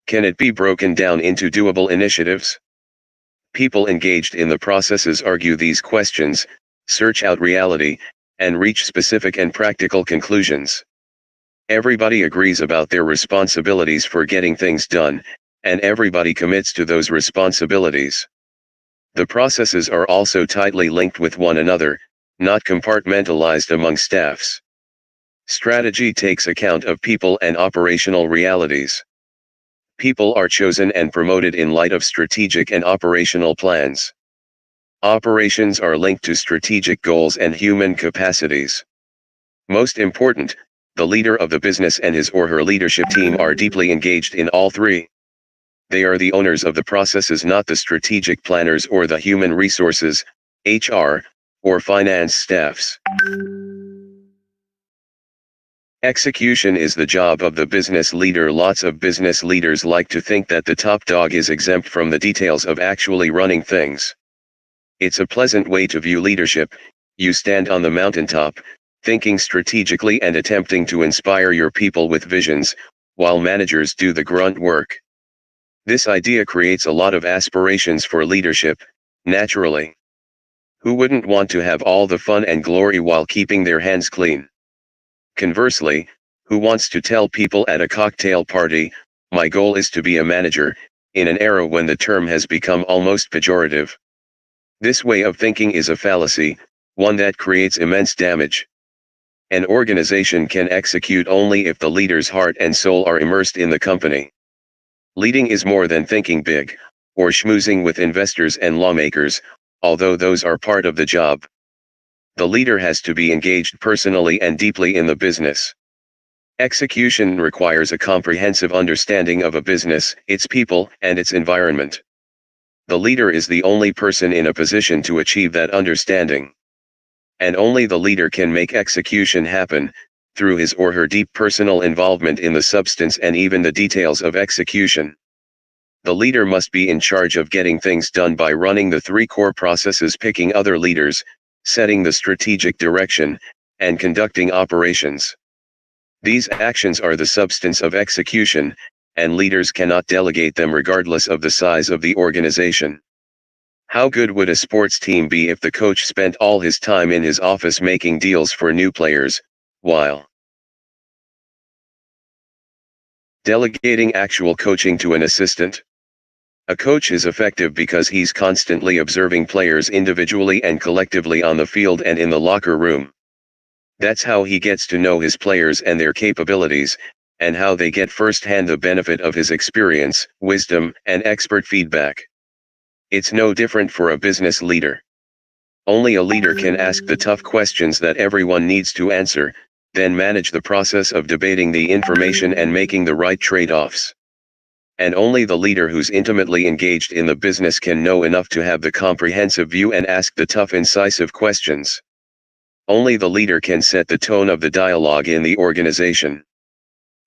Can it be broken down into doable initiatives? People engaged in the processes argue these questions, search out reality, and reach specific and practical conclusions. Everybody agrees about their responsibilities for getting things done, and everybody commits to those responsibilities. The processes are also tightly linked with one another, not compartmentalized among staffs. Strategy takes account of people and operational realities. People are chosen and promoted in light of strategic and operational plans. Operations are linked to strategic goals and human capacities. Most important, the leader of the business and his or her leadership team are deeply engaged in all three. They are the owners of the processes, not the strategic planners or the human resources, HR, or finance staffs. Execution is the job of the business leader. Lots of business leaders like to think that the top dog is exempt from the details of actually running things. It's a pleasant way to view leadership. You stand on the mountaintop, thinking strategically and attempting to inspire your people with visions, while managers do the grunt work. This idea creates a lot of aspirations for leadership, naturally. Who wouldn't want to have all the fun and glory while keeping their hands clean? Conversely, who wants to tell people at a cocktail party, "My goal is to be a manager," in an era when the term has become almost pejorative? This way of thinking is a fallacy, one that creates immense damage. An organization can execute only if the leader's heart and soul are immersed in the company. Leading is more than thinking big, or schmoozing with investors and lawmakers, although those are part of the job. The leader has to be engaged personally and deeply in the business. Execution requires a comprehensive understanding of a business, its people, and its environment. The leader is the only person in a position to achieve that understanding. And only the leader can make execution happen, through his or her deep personal involvement in the substance and even the details of execution. The leader must be in charge of getting things done by running the three core processes, picking other leaders, setting the strategic direction, and conducting operations. These actions are the substance of execution, and leaders cannot delegate them regardless of the size of the organization. How good would a sports team be if the coach spent all his time in his office making deals for new players, while delegating actual coaching to an assistant? A coach is effective because he's constantly observing players individually and collectively on the field and in the locker room. That's how he gets to know his players and their capabilities, and how they get firsthand the benefit of his experience, wisdom, and expert feedback. It's no different for a business leader. Only a leader can ask the tough questions that everyone needs to answer, then manage the process of debating the information and making the right trade-offs. And only the leader who's intimately engaged in the business can know enough to have the comprehensive view and ask the tough, incisive questions. Only the leader can set the tone of the dialogue in the organization.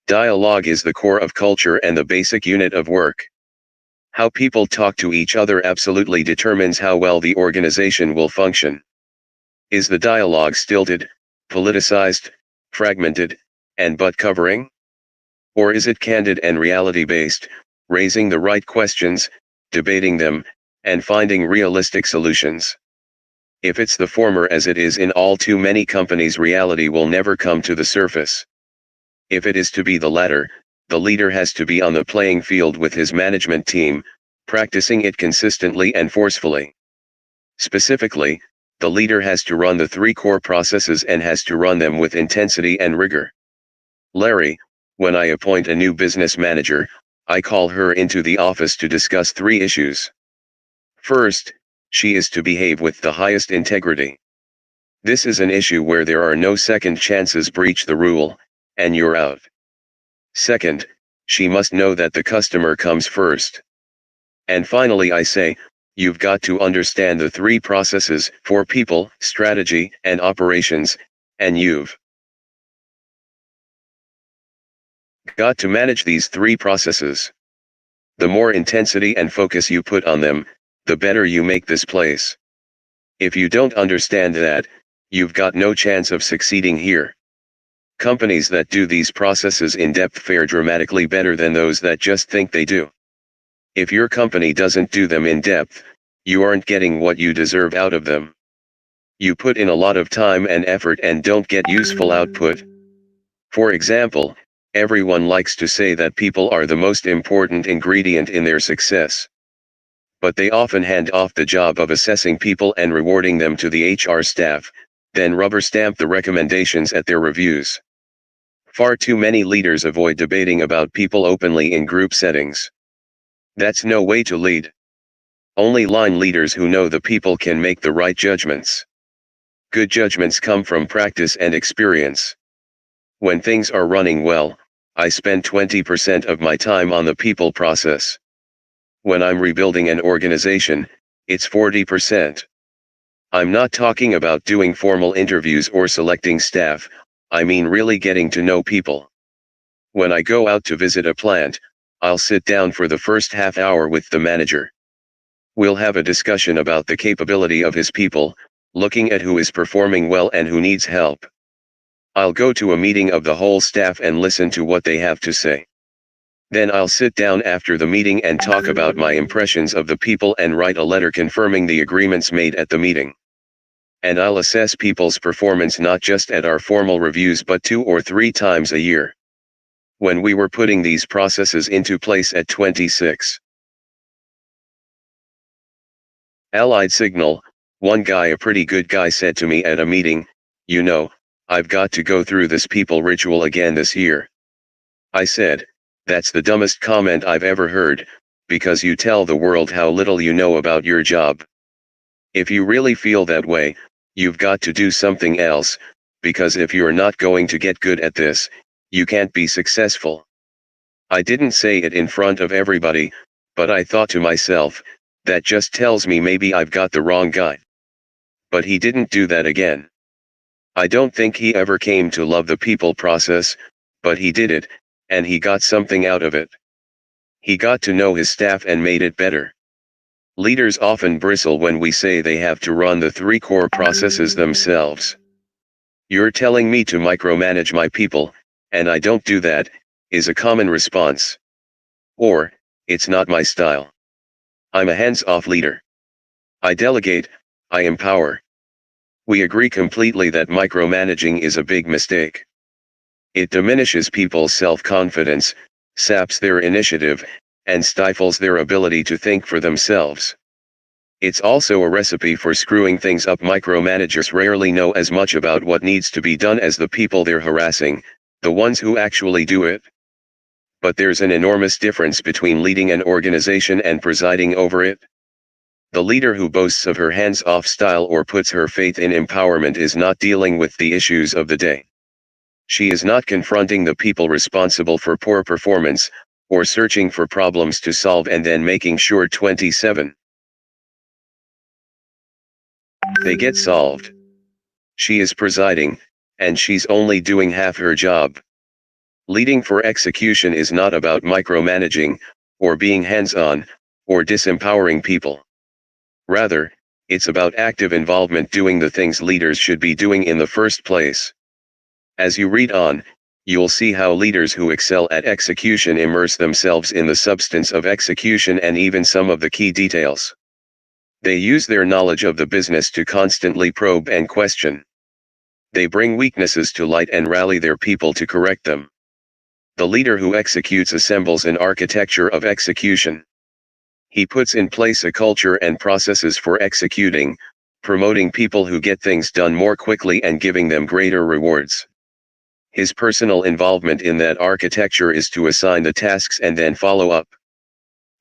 Dialogue is the core of culture and the basic unit of work. How people talk to each other absolutely determines how well the organization will function. Is the dialogue stilted, politicized, fragmented, and butt-covering? Or is it candid and reality-based, raising the right questions, debating them, and finding realistic solutions? If it's the former, as it is in all too many companies, reality will never come to the surface. If it is to be the latter, the leader has to be on the playing field with his management team, practicing it consistently and forcefully. Specifically, the leader has to run the three core processes and has to run them with intensity and rigor. Larry, when I appoint a new business manager, I call her into the office to discuss three issues. First, she is to behave with the highest integrity. This is an issue where there are no second chances. Breach the rule, and you're out. Second, she must know that the customer comes first. And finally, I say, you've got to understand the three processes for people, strategy, and operations, and you've got to manage these three processes. The more intensity and focus you put on them, the better you make this place. If you don't understand that, you've got no chance of succeeding here. Companies that do these processes in depth fare dramatically better than those that just think they do. If your company doesn't do them in depth, you aren't getting what you deserve out of them. You put in a lot of time and effort and don't get useful output. For example, everyone likes to say that people are the most important ingredient in their success. But they often hand off the job of assessing people and rewarding them to the HR staff, then rubber stamp the recommendations at their reviews. Far too many leaders avoid debating about people openly in group settings. That's no way to lead. Only line leaders who know the people can make the right judgments. Good judgments come from practice and experience. When things are running well, I spend 20% of my time on the people process. When I'm rebuilding an organization, it's 40%. I'm not talking about doing formal interviews or selecting staff, I mean really getting to know people. When I go out to visit a plant, I'll sit down for the first half hour with the manager. We'll have a discussion about the capability of his people, looking at who is performing well and who needs help. I'll go to a meeting of the whole staff and listen to what they have to say. Then I'll sit down after the meeting and talk about my impressions of the people and write a letter confirming the agreements made at the meeting. And I'll assess people's performance not just at our formal reviews but 2 or 3 times a year. When we were putting these processes into place at 26 Allied Signal, one guy, a pretty good guy, said to me at a meeting, "You know, I've got to go through this people ritual again this year." I said, "That's the dumbest comment I've ever heard, because you tell the world how little you know about your job. If you really feel that way, you've got to do something else, because if you're not going to get good at this, you can't be successful." I didn't say it in front of everybody, but I thought to myself, that just tells me maybe I've got the wrong guy. But he didn't do that again. I don't think he ever came to love the people process, but he did it, and he got something out of it. He got to know his staff and made it better. Leaders often bristle when we say they have to run the 3 core processes themselves. "You're telling me to micromanage my people, and I don't do that," is a common response. Or, "It's not my style. I'm a hands-off leader. I delegate, I empower." We agree completely that micromanaging is a big mistake. It diminishes people's self-confidence, saps their initiative, and stifles their ability to think for themselves. It's also a recipe for screwing things up. Micromanagers rarely know as much about what needs to be done as the people they're harassing, the ones who actually do it. But there's an enormous difference between leading an organization and presiding over it. The leader who boasts of her hands-off style or puts her faith in empowerment is not dealing with the issues of the day. She is not confronting the people responsible for poor performance, or searching for problems to solve and then making sure 27 they get solved. She is presiding, and she's only doing half her job. Leading for execution is not about micromanaging, or being hands-on, or disempowering people. Rather, it's about active involvement, doing the things leaders should be doing in the first place. As you read on, you'll see how leaders who excel at execution immerse themselves in the substance of execution and even some of the key details. They use their knowledge of the business to constantly probe and question. They bring weaknesses to light and rally their people to correct them. The leader who executes assembles an architecture of execution. He puts in place a culture and processes for executing, promoting people who get things done more quickly and giving them greater rewards. His personal involvement in that architecture is to assign the tasks and then follow up.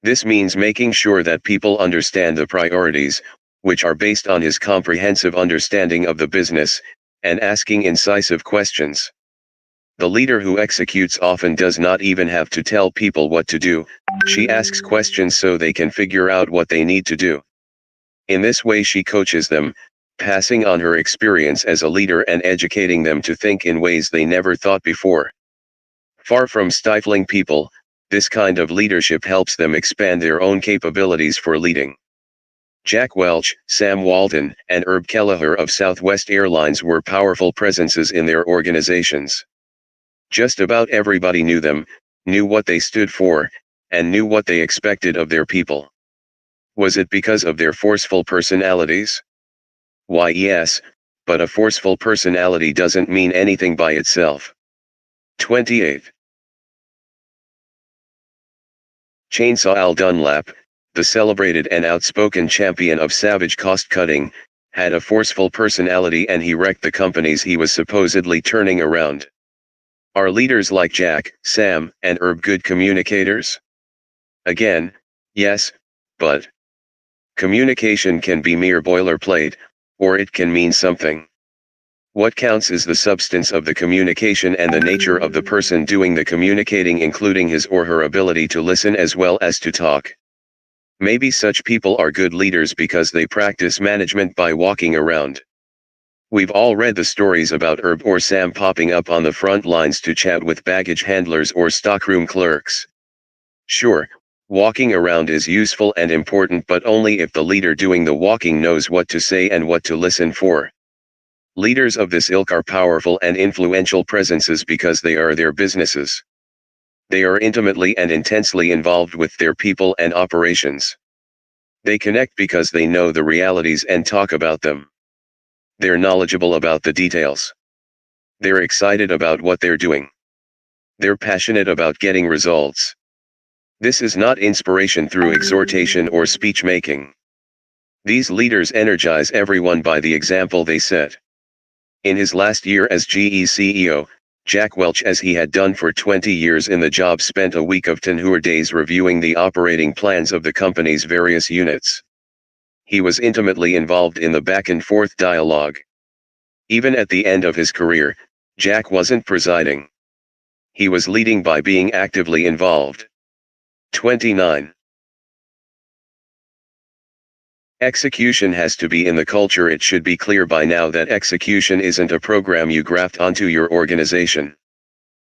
This means making sure that people understand the priorities, which are based on his comprehensive understanding of the business, and asking incisive questions. The leader who executes often does not even have to tell people what to do. She asks questions so they can figure out what they need to do. In this way she coaches them, passing on her experience as a leader and educating them to think in ways they never thought before. Far from stifling people, this kind of leadership helps them expand their own capabilities for leading. Jack Welch, Sam Walton, and Herb Kelleher of Southwest Airlines were powerful presences in their organizations. Just about everybody knew them, knew what they stood for, and knew what they expected of their people. Was it because of their forceful personalities? Why yes, but a forceful personality doesn't mean anything by itself. 28. Chainsaw Al Dunlap, the celebrated and outspoken champion of savage cost-cutting, had a forceful personality and he wrecked the companies he was supposedly turning around. Are leaders like Jack, Sam, and Herb good communicators? Again, yes, but communication can be mere boilerplate, or it can mean something. What counts is the substance of the communication and the nature of the person doing the communicating, including his or her ability to listen as well as to talk. Maybe such people are good leaders because they practice management by walking around. We've all read the stories about Herb or Sam popping up on the front lines to chat with baggage handlers or stockroom clerks. Sure, walking around is useful and important, but only if the leader doing the walking knows what to say and what to listen for. Leaders of this ilk are powerful and influential presences because they are their businesses. They are intimately and intensely involved with their people and operations. They connect because they know the realities and talk about them. They're knowledgeable about the details. They're excited about what they're doing. They're passionate about getting results. This is not inspiration through exhortation or speech making. These leaders energize everyone by the example they set. In his last year as GE CEO, Jack Welch, as he had done for 20 years in the job, spent a week of 10-hour days reviewing the operating plans of the company's various units. He was intimately involved in the back-and-forth dialogue. Even at the end of his career, Jack wasn't presiding. He was leading by being actively involved. 29. Execution has to be in the culture. It should be clear by now that execution isn't a program you graft onto your organization.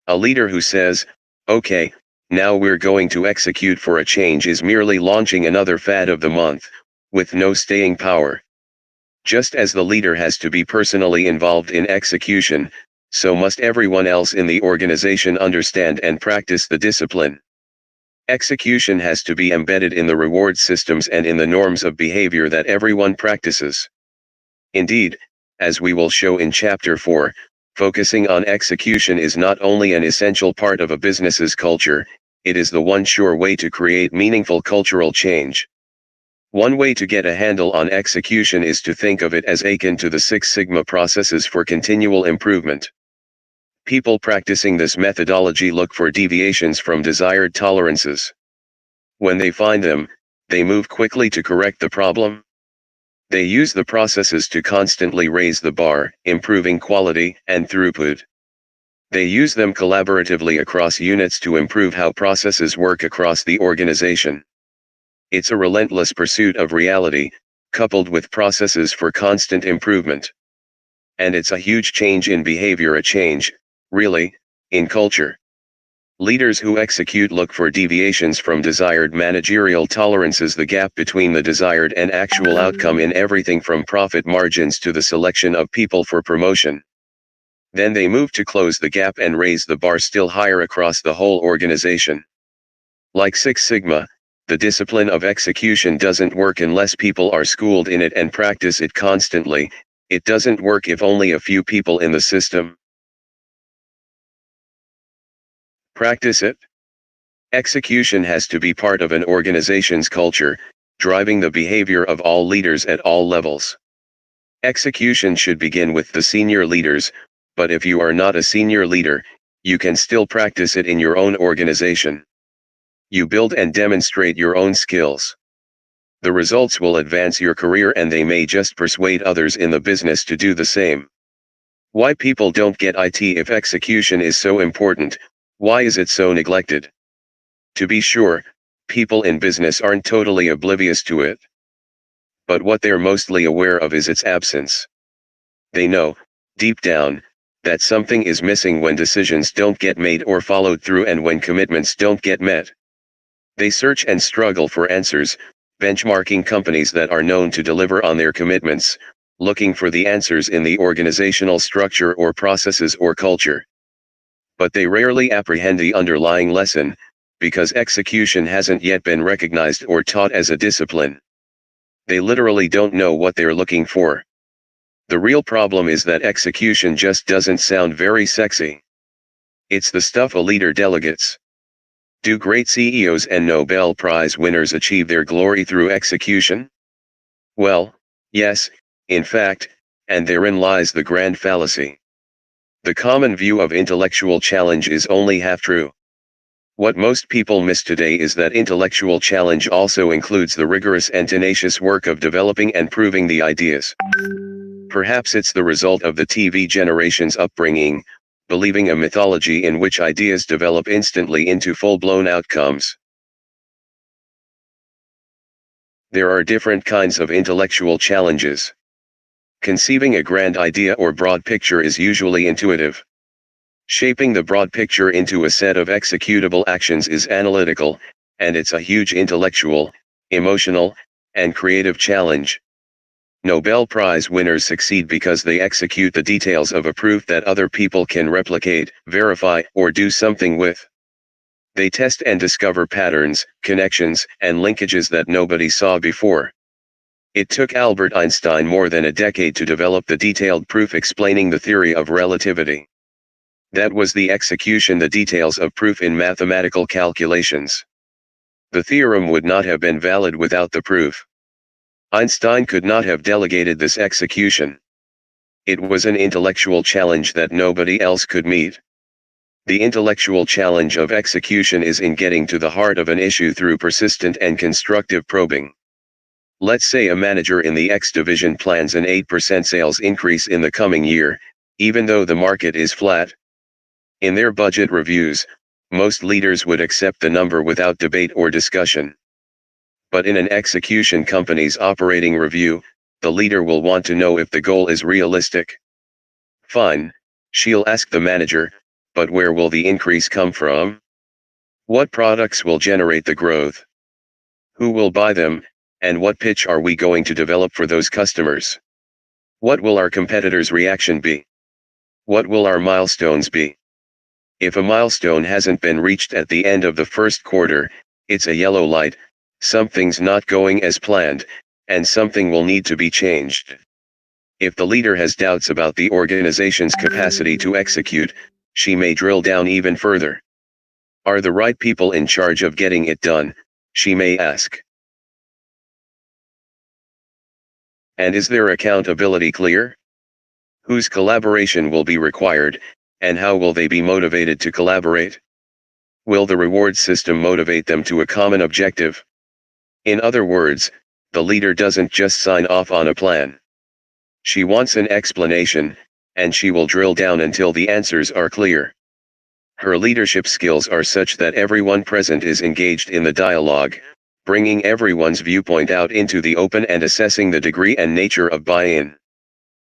A leader who says, "Okay, now we're going to execute for a change," is merely launching another fad of the month, with no staying power. Just as the leader has to be personally involved in execution, so must everyone else in the organization understand and practice the discipline. Execution has to be embedded in the reward systems and in the norms of behavior that everyone practices. Indeed, as we will show in Chapter 4, focusing on execution is not only an essential part of a business's culture, it is the one sure way to create meaningful cultural change. One way to get a handle on execution is to think of it as akin to the Six Sigma processes for continual improvement. People practicing this methodology look for deviations from desired tolerances. When they find them, they move quickly to correct the problem. They use the processes to constantly raise the bar, improving quality and throughput. They use them collaboratively across units to improve how processes work across the organization. It's a relentless pursuit of reality, coupled with processes for constant improvement. And it's a huge change in behavior, a change, really, in culture. Leaders who execute look for deviations from desired managerial tolerances, the gap between the desired and actual outcome in everything from profit margins to the selection of people for promotion. Then they move to close the gap and raise the bar still higher across the whole organization. Like Six Sigma, the discipline of execution doesn't work unless people are schooled in it and practice it constantly. It doesn't work if only a few people in the system practice it. Execution has to be part of an organization's culture, driving the behavior of all leaders at all levels. Execution should begin with the senior leaders, but if you are not a senior leader, you can still practice it in your own organization. You build and demonstrate your own skills. The results will advance your career and they may just persuade others in the business to do the same. Why people don't get it? If execution is so important, why is it so neglected? To be sure, people in business aren't totally oblivious to it. But what they're mostly aware of is its absence. They know, deep down, that something is missing when decisions don't get made or followed through and when commitments don't get met. They search and struggle for answers, benchmarking companies that are known to deliver on their commitments, looking for the answers in the organizational structure or processes or culture. But they rarely apprehend the underlying lesson, because execution hasn't yet been recognized or taught as a discipline. They literally don't know what they're looking for. The real problem is that execution just doesn't sound very sexy. It's the stuff elite delegates. Do great CEOs and Nobel Prize winners achieve their glory through execution? Well, yes, in fact, and therein lies the Grand Fallacy. The common view of intellectual challenge is only half true. What most people miss today is that intellectual challenge also includes the rigorous and tenacious work of developing and proving the ideas. Perhaps it's the result of the TV generation's upbringing, believing a mythology in which ideas develop instantly into full-blown outcomes. There are different kinds of intellectual challenges. Conceiving a grand idea or broad picture is usually intuitive. Shaping the broad picture into a set of executable actions is analytical, and it's a huge intellectual, emotional, and creative challenge. Nobel Prize winners succeed because they execute the details of a proof that other people can replicate, verify, or do something with. They test and discover patterns, connections, and linkages that nobody saw before. It took Albert Einstein more than a decade to develop the detailed proof explaining the theory of relativity. That was the execution, the details of proof in mathematical calculations. The theorem would not have been valid without the proof. Einstein could not have delegated this execution. It was an intellectual challenge that nobody else could meet. The intellectual challenge of execution is in getting to the heart of an issue through persistent and constructive probing. Let's say a manager in the X division plans an 8% sales increase in the coming year, even though the market is flat. In their budget reviews, most leaders would accept the number without debate or discussion. But in an execution company's operating review, the leader will want to know if the goal is realistic. Fine, she'll ask the manager, but where will the increase come from? What products will generate the growth? Who will buy them, and what pitch are we going to develop for those customers? What will our competitors' reaction be? What will our milestones be? If a milestone hasn't been reached at the end of the first quarter, it's a yellow light, something's not going as planned, and something will need to be changed. If the leader has doubts about the organization's capacity to execute, she may drill down even further. Are the right people in charge of getting it done? She may ask. And is their accountability clear? Whose collaboration will be required, and how will they be motivated to collaborate? Will the reward system motivate them to a common objective? In other words, the leader doesn't just sign off on a plan. She wants an explanation, and she will drill down until the answers are clear. Her leadership skills are such that everyone present is engaged in the dialogue, bringing everyone's viewpoint out into the open and assessing the degree and nature of buy-in.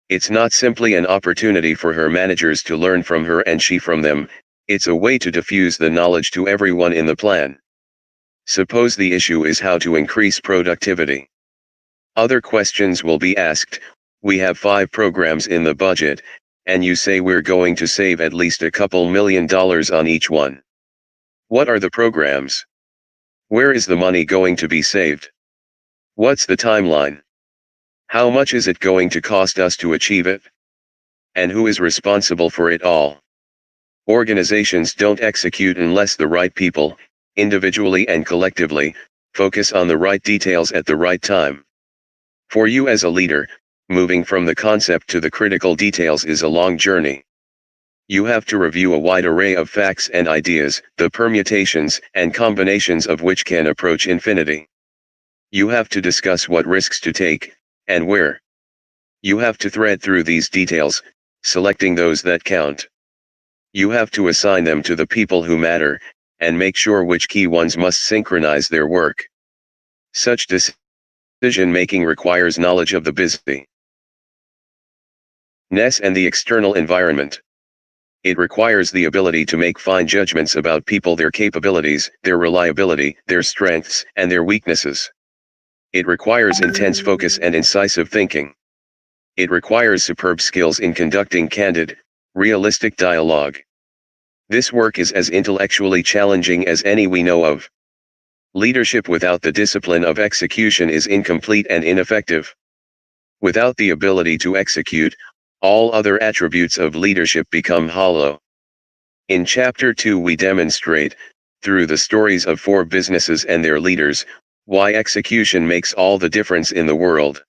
It's not simply an opportunity for her managers to learn from her and she from them, it's a way to diffuse the knowledge to everyone in the plan. Suppose the issue is how to increase productivity. Other questions will be asked. We have 5 programs in the budget, and you say we're going to save at least a couple $1 million on each one. What are the programs? Where is the money going to be saved? What's the timeline? How much is it going to cost us to achieve it? And who is responsible for it all? Organizations don't execute unless the right people, individually and collectively, focus on the right details at the right time. For you as a leader, moving from the concept to the critical details is a long journey. You have to review a wide array of facts and ideas, the permutations and combinations of which can approach infinity. You have to discuss what risks to take, and where. You have to thread through these details, selecting those that count. You have to assign them to the people who matter, and make sure which key ones must synchronize their work. Such decision-making requires knowledge of the business and the external environment. It requires the ability to make fine judgments about people, their capabilities, their reliability, their strengths, and their weaknesses. It requires intense focus and incisive thinking. It requires superb skills in conducting candid, realistic dialogue. This work is as intellectually challenging as any we know of. Leadership without the discipline of execution is incomplete and ineffective. Without the ability to execute, all other attributes of leadership become hollow. In Chapter 2 we demonstrate, through the stories of 4 businesses and their leaders, why execution makes all the difference in the world.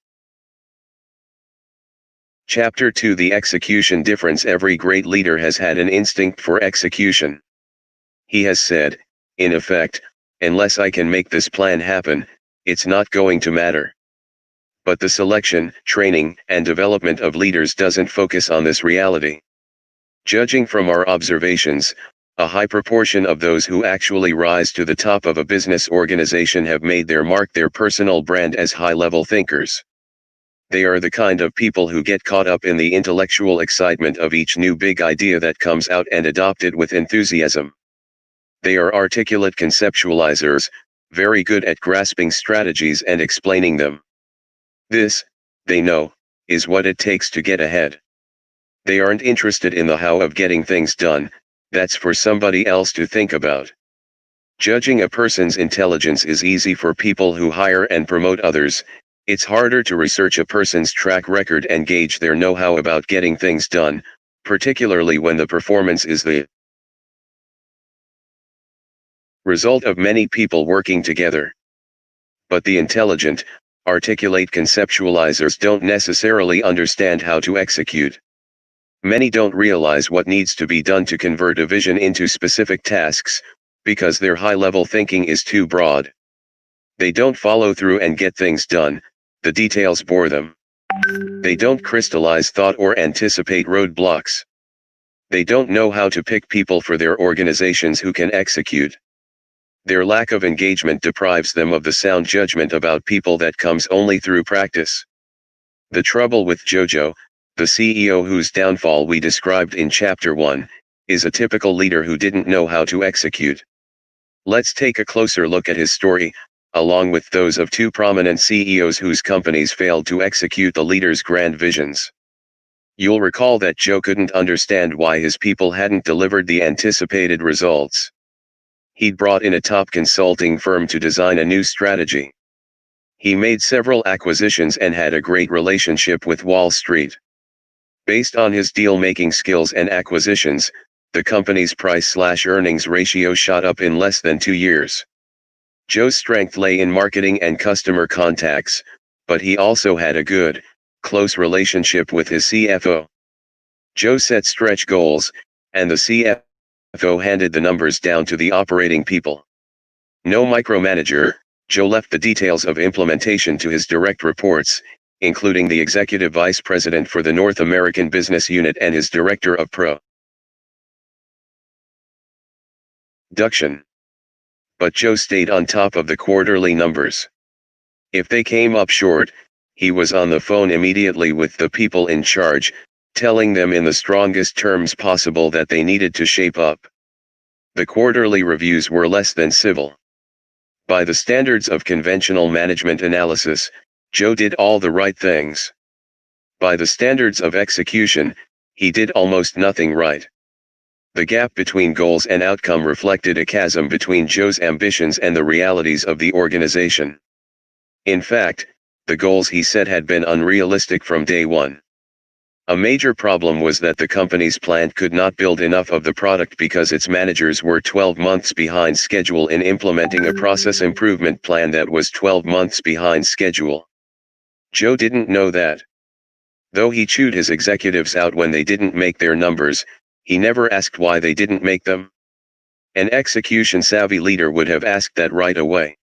Chapter 2 The Execution Difference. Every great leader has had an instinct for execution. He has said, in effect, unless I can make this plan happen, it's not going to matter. But the selection, training, and development of leaders doesn't focus on this reality. Judging from our observations, a high proportion of those who actually rise to the top of a business organization have made their mark, their personal brand as high-level thinkers. They are the kind of people who get caught up in the intellectual excitement of each new big idea that comes out and adopt it with enthusiasm. They are articulate conceptualizers, very good at grasping strategies and explaining them. This, they know, is what it takes to get ahead. They aren't interested in the how of getting things done, that's for somebody else to think about. Judging a person's intelligence is easy for people who hire and promote others. It's harder to research a person's track record and gauge their know-how about getting things done, particularly when the performance is the result of many people working together. But the intelligent, articulate conceptualizers don't necessarily understand how to execute. Many don't realize what needs to be done to convert a vision into specific tasks, because their high-level thinking is too broad. They don't follow through and get things done, the details bore them. They don't crystallize thought or anticipate roadblocks. They don't know how to pick people for their organizations who can execute. Their lack of engagement deprives them of the sound judgment about people that comes only through practice. The trouble with Jojo, the CEO whose downfall we described in Chapter 1, is a typical leader who didn't know how to execute. Let's take a closer look at his story, along with those of 2 prominent CEOs whose companies failed to execute the leader's grand visions. You'll recall that Joe couldn't understand why his people hadn't delivered the anticipated results. He'd brought in a top consulting firm to design a new strategy. He made several acquisitions and had a great relationship with Wall Street. Based on his deal-making skills and acquisitions, the company's price/earnings ratio shot up in less than 2 years. Joe's strength lay in marketing and customer contacts, but he also had a good, close relationship with his CFO. Joe set stretch goals, and the CFO handed the numbers down to the operating people. No micromanager, Joe left the details of implementation to his direct reports, including the executive vice president for the North American business unit and his director of production. But Joe stayed on top of the quarterly numbers. If they came up short, he was on the phone immediately with the people in charge, telling them in the strongest terms possible that they needed to shape up. The quarterly reviews were less than civil. By the standards of conventional management analysis, Joe did all the right things. By the standards of execution, he did almost nothing right. The gap between goals and outcome reflected a chasm between Joe's ambitions and the realities of the organization. In fact, the goals he set had been unrealistic from day one. A major problem was that the company's plant could not build enough of the product because its managers were 12 months behind schedule in implementing a process improvement plan that was 12 months behind schedule. Joe didn't know that. Though he chewed his executives out when they didn't make their numbers, he never asked why they didn't make them. An execution-savvy leader would have asked that right away.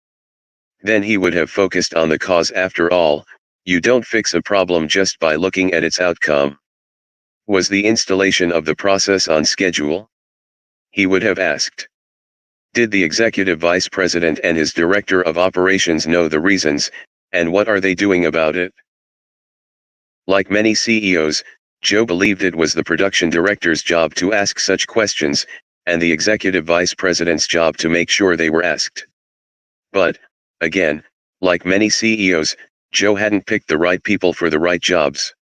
Then he would have focused on the cause. After all, you don't fix a problem just by looking at its outcome. Was the installation of the process on schedule? He would have asked. Did the executive vice president and his director of operations know the reasons, and what are they doing about it? Like many CEOs, Joe believed it was the production director's job to ask such questions, and the executive vice president's job to make sure they were asked. But, again, like many CEOs, Joe hadn't picked the right people for the right jobs.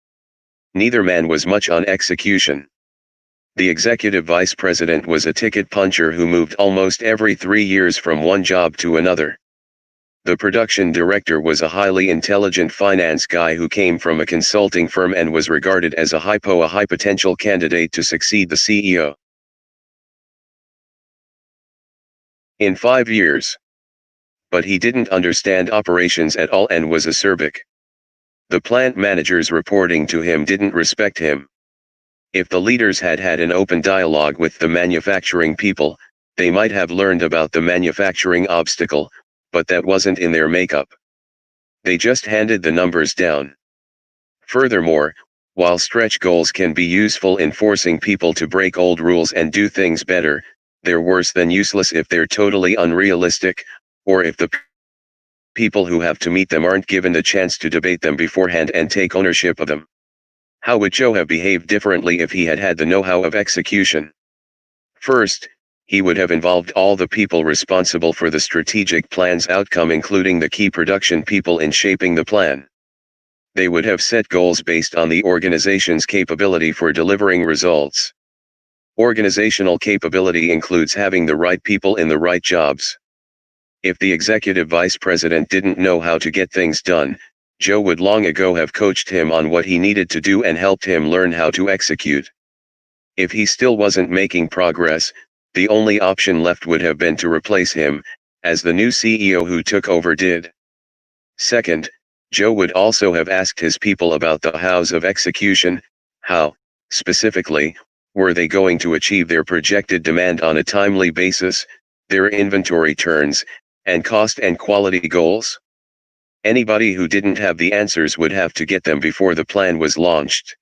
Neither man was much on execution. The executive vice president was a ticket puncher who moved almost every 3 years from one job to another. The production director was a highly intelligent finance guy who came from a consulting firm and was regarded as a high potential candidate to succeed the CEO. In 5 years. But he didn't understand operations at all and was acerbic. The plant managers reporting to him didn't respect him. If the leaders had had an open dialogue with the manufacturing people, they might have learned about the manufacturing obstacle, but that wasn't in their makeup. They just handed the numbers down. Furthermore, while stretch goals can be useful in forcing people to break old rules and do things better, they're worse than useless if they're totally unrealistic, or if the people who have to meet them aren't given the chance to debate them beforehand and take ownership of them. How would Joe have behaved differently if he had had the know-how of execution? First, he would have involved all the people responsible for the strategic plan's outcome, including the key production people, in shaping the plan. They would have set goals based on the organization's capability for delivering results. Organizational capability includes having the right people in the right jobs. If the executive vice president didn't know how to get things done, Joe would long ago have coached him on what he needed to do and helped him learn how to execute. If he still wasn't making progress, the only option left would have been to replace him, as the new CEO who took over did. Second, Joe would also have asked his people about the hows of execution. How, specifically, were they going to achieve their projected demand on a timely basis, their inventory turns, and cost and quality goals? Anybody who didn't have the answers would have to get them before the plan was launched.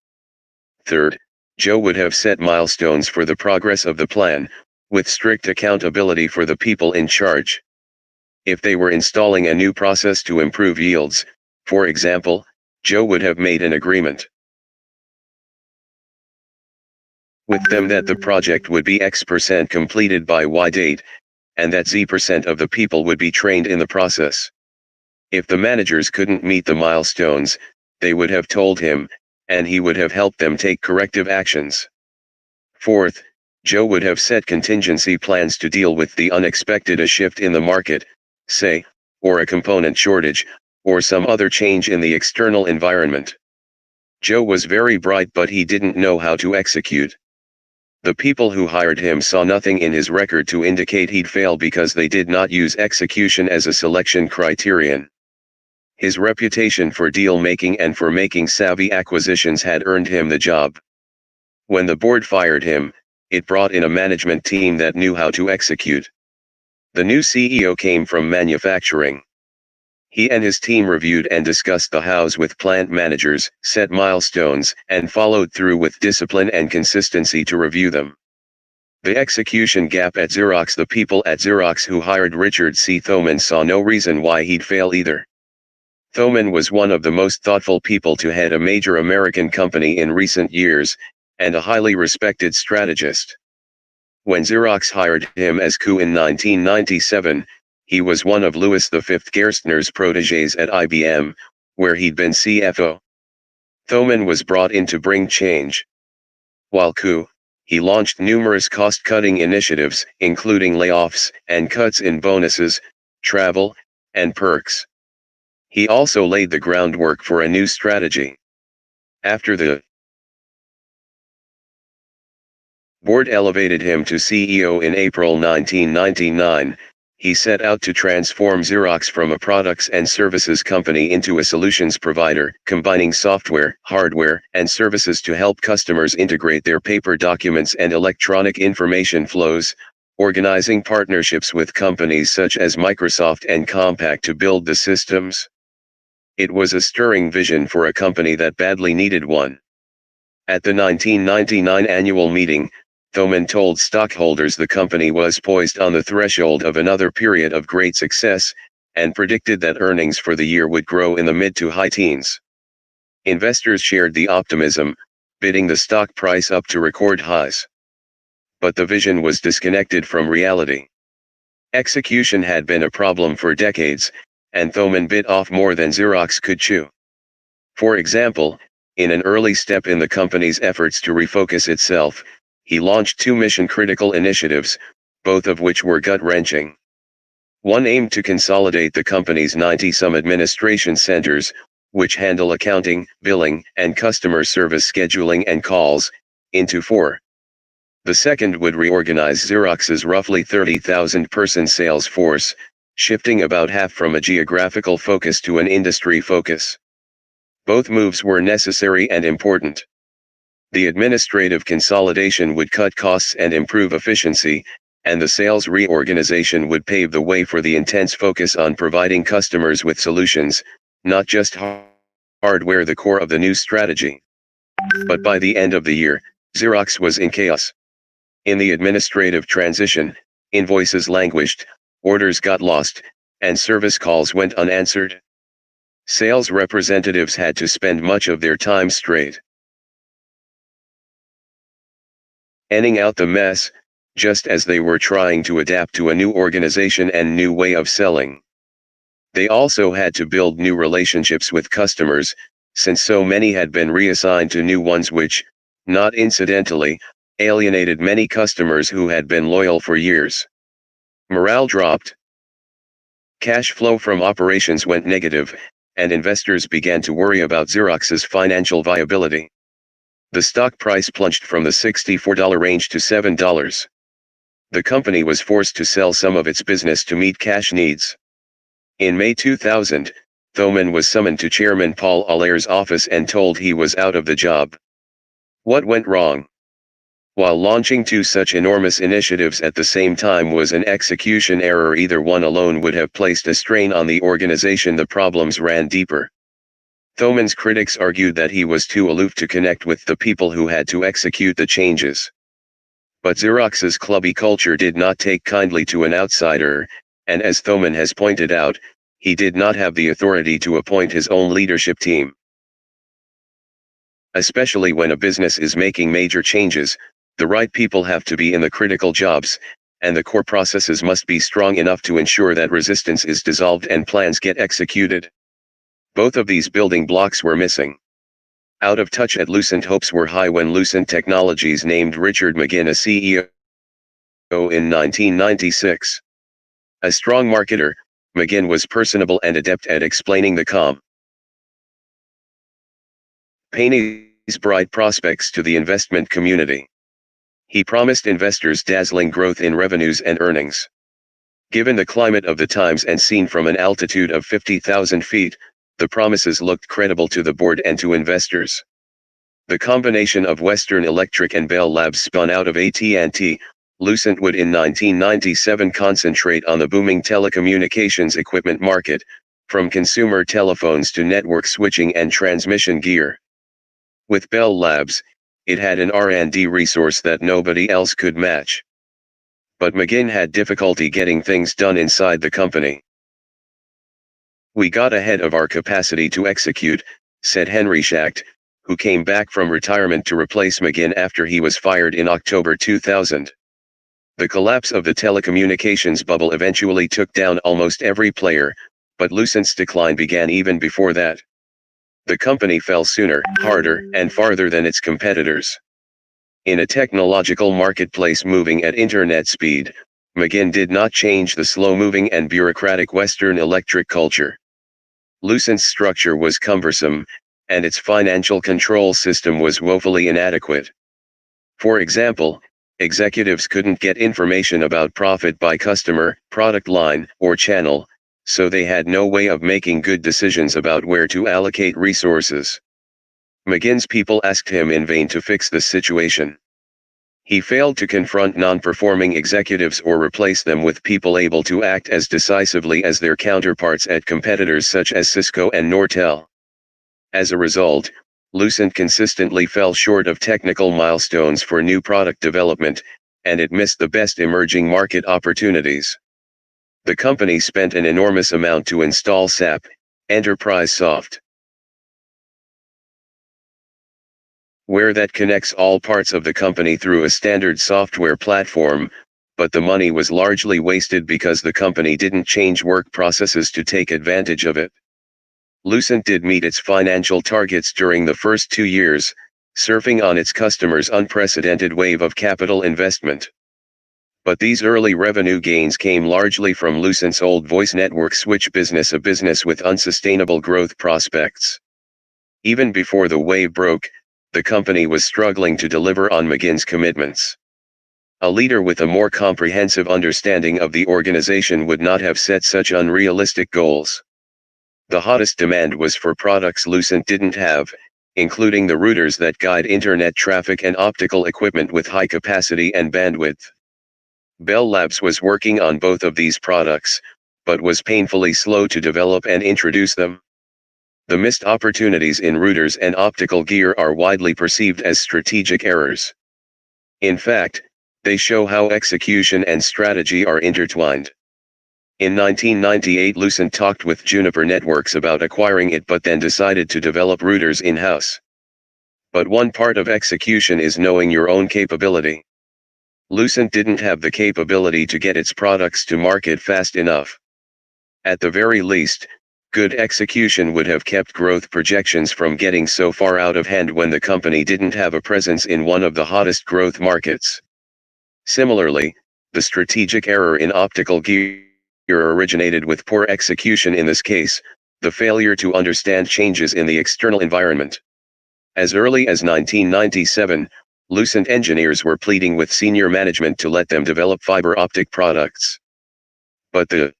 Third, Joe would have set milestones for the progress of the plan, with strict accountability for the people in charge. If they were installing a new process to improve yields, for example, Joe would have made an agreement with them that the project would be X% completed by Y date, and that Z% of the people would be trained in the process. If the managers couldn't meet the milestones, they would have told him, and he would have helped them take corrective actions. Fourth, Joe would have set contingency plans to deal with the unexpected: a shift in the market, say, or a component shortage, or some other change in the external environment. Joe was very bright, but he didn't know how to execute. The people who hired him saw nothing in his record to indicate he'd fail because they did not use execution as a selection criterion. His reputation for deal-making and for making savvy acquisitions had earned him the job. When the board fired him, it brought in a management team that knew how to execute. The new CEO came from manufacturing. He and his team reviewed and discussed the hows with plant managers, set milestones, and followed through with discipline and consistency to review them. The execution gap at Xerox: the people at Xerox who hired Richard C. Thoman saw no reason why he'd fail either. Thoman was one of the most thoughtful people to head a major American company in recent years, and a highly respected strategist. When Xerox hired him as CEO in 1997, he was one of Louis V. Gerstner's protégés at IBM, where he'd been CFO. Thoman was brought in to bring change. While CEO, he launched numerous cost-cutting initiatives, including layoffs and cuts in bonuses, travel, and perks. He also laid the groundwork for a new strategy. After the board elevated him to CEO in April 1999, he set out to transform Xerox from a products and services company into a solutions provider, combining software, hardware, and services to help customers integrate their paper documents and electronic information flows, organizing partnerships with companies such as Microsoft and Compaq to build the systems. It was a stirring vision for a company that badly needed one. At the 1999 annual meeting, Thoman told stockholders the company was poised on the threshold of another period of great success, and predicted that earnings for the year would grow in the mid to high teens. Investors shared the optimism, bidding the stock price up to record highs. But the vision was disconnected from reality. Execution had been a problem for decades, and Thoman bit off more than Xerox could chew. For example, in an early step in the company's efforts to refocus itself, he launched 2 mission-critical initiatives, both of which were gut-wrenching. One aimed to consolidate the company's 90-some administration centers, which handle accounting, billing, and customer service scheduling and calls, into 4. The second would reorganize Xerox's roughly 30,000-person sales force, shifting about half from a geographical focus to an industry focus. Both moves were necessary and important. The administrative consolidation would cut costs and improve efficiency, and the sales reorganization would pave the way for the intense focus on providing customers with solutions, not just hardware, the core of the new strategy. But by the end of the year, Xerox was in chaos. In the administrative transition, invoices languished, orders got lost, and service calls went unanswered. Sales representatives had to spend much of their time straight ending out the mess, just as they were trying to adapt to a new organization and new way of selling. They also had to build new relationships with customers, since so many had been reassigned to new ones which, not incidentally, alienated many customers who had been loyal for years. Morale dropped. Cash flow from operations went negative, and investors began to worry about Xerox's financial viability. The stock price plunged from the $64 range to $7. The company was forced to sell some of its business to meet cash needs. In May 2000, Thoman was summoned to Chairman Paul Allaire's office and told he was out of the job. What went wrong? While launching two such enormous initiatives at the same time was an execution error. Either one alone would have placed a strain on the organization. The problems ran deeper. Thoman's critics argued that he was too aloof to connect with the people who had to execute the changes. But Xerox's clubby culture did not take kindly to an outsider, and as Thoman has pointed out, he did not have the authority to appoint his own leadership team. Especially when a business is making major changes, the right people have to be in the critical jobs, and the core processes must be strong enough to ensure that resistance is dissolved and plans get executed. Both of these building blocks were missing. Out of touch at Lucent, hopes were high when Lucent Technologies named Richard McGinn as CEO in 1996. A strong marketer, McGinn was personable and adept at explaining the company's bright prospects to the investment community. He promised investors dazzling growth in revenues and earnings. Given the climate of the times and seen from an altitude of 50,000 feet, the promises looked credible to the board and to investors. The combination of Western Electric and Bell Labs spun out of AT&T. Lucent would in 1997 concentrate on the booming telecommunications equipment market, from consumer telephones to network switching and transmission gear. With Bell Labs, it had an R&D resource that nobody else could match. But McGinn had difficulty getting things done inside the company. "We got ahead of our capacity to execute," said Henry Schacht, who came back from retirement to replace McGinn after he was fired in October 2000. The collapse of the telecommunications bubble eventually took down almost every player, but Lucent's decline began even before that. The company fell sooner, harder, and farther than its competitors. In a technological marketplace moving at internet speed, McGinn did not change the slow-moving and bureaucratic Western Electric culture. Lucent's structure was cumbersome, and its financial control system was woefully inadequate. For example, executives couldn't get information about profit by customer, product line, or channel, so they had no way of making good decisions about where to allocate resources. McGinn's people asked him in vain to fix the situation. He failed to confront non-performing executives or replace them with people able to act as decisively as their counterparts at competitors such as Cisco and Nortel. As a result, Lucent consistently fell short of technical milestones for new product development, and it missed the best emerging market opportunities. The company spent an enormous amount to install SAP, Enterprise Software, that connects all parts of the company through a standard software platform, but the money was largely wasted because the company didn't change work processes to take advantage of it. Lucent did meet its financial targets during the first 2 years, surfing on its customers' unprecedented wave of capital investment. But these early revenue gains came largely from Lucent's old voice network switch business, a business with unsustainable growth prospects. Even before the wave broke, the company was struggling to deliver on McGinn's commitments. A leader with a more comprehensive understanding of the organization would not have set such unrealistic goals. The hottest demand was for products Lucent didn't have, including the routers that guide internet traffic and optical equipment with high capacity and bandwidth. Bell Labs was working on both of these products, but was painfully slow to develop and introduce them. The missed opportunities in routers and optical gear are widely perceived as strategic errors. In fact, they show how execution and strategy are intertwined. In 1998, Lucent talked with Juniper Networks about acquiring it, but then decided to develop routers in-house. But one part of execution is knowing your own capability. Lucent didn't have the capability to get its products to market fast enough. At the very least, good execution would have kept growth projections from getting so far out of hand when the company didn't have a presence in one of the hottest growth markets. Similarly, the strategic error in optical gear originated with poor execution in this case, the failure to understand changes in the external environment. As early as 1997, Lucent engineers were pleading with senior management to let them develop fiber optic products. But the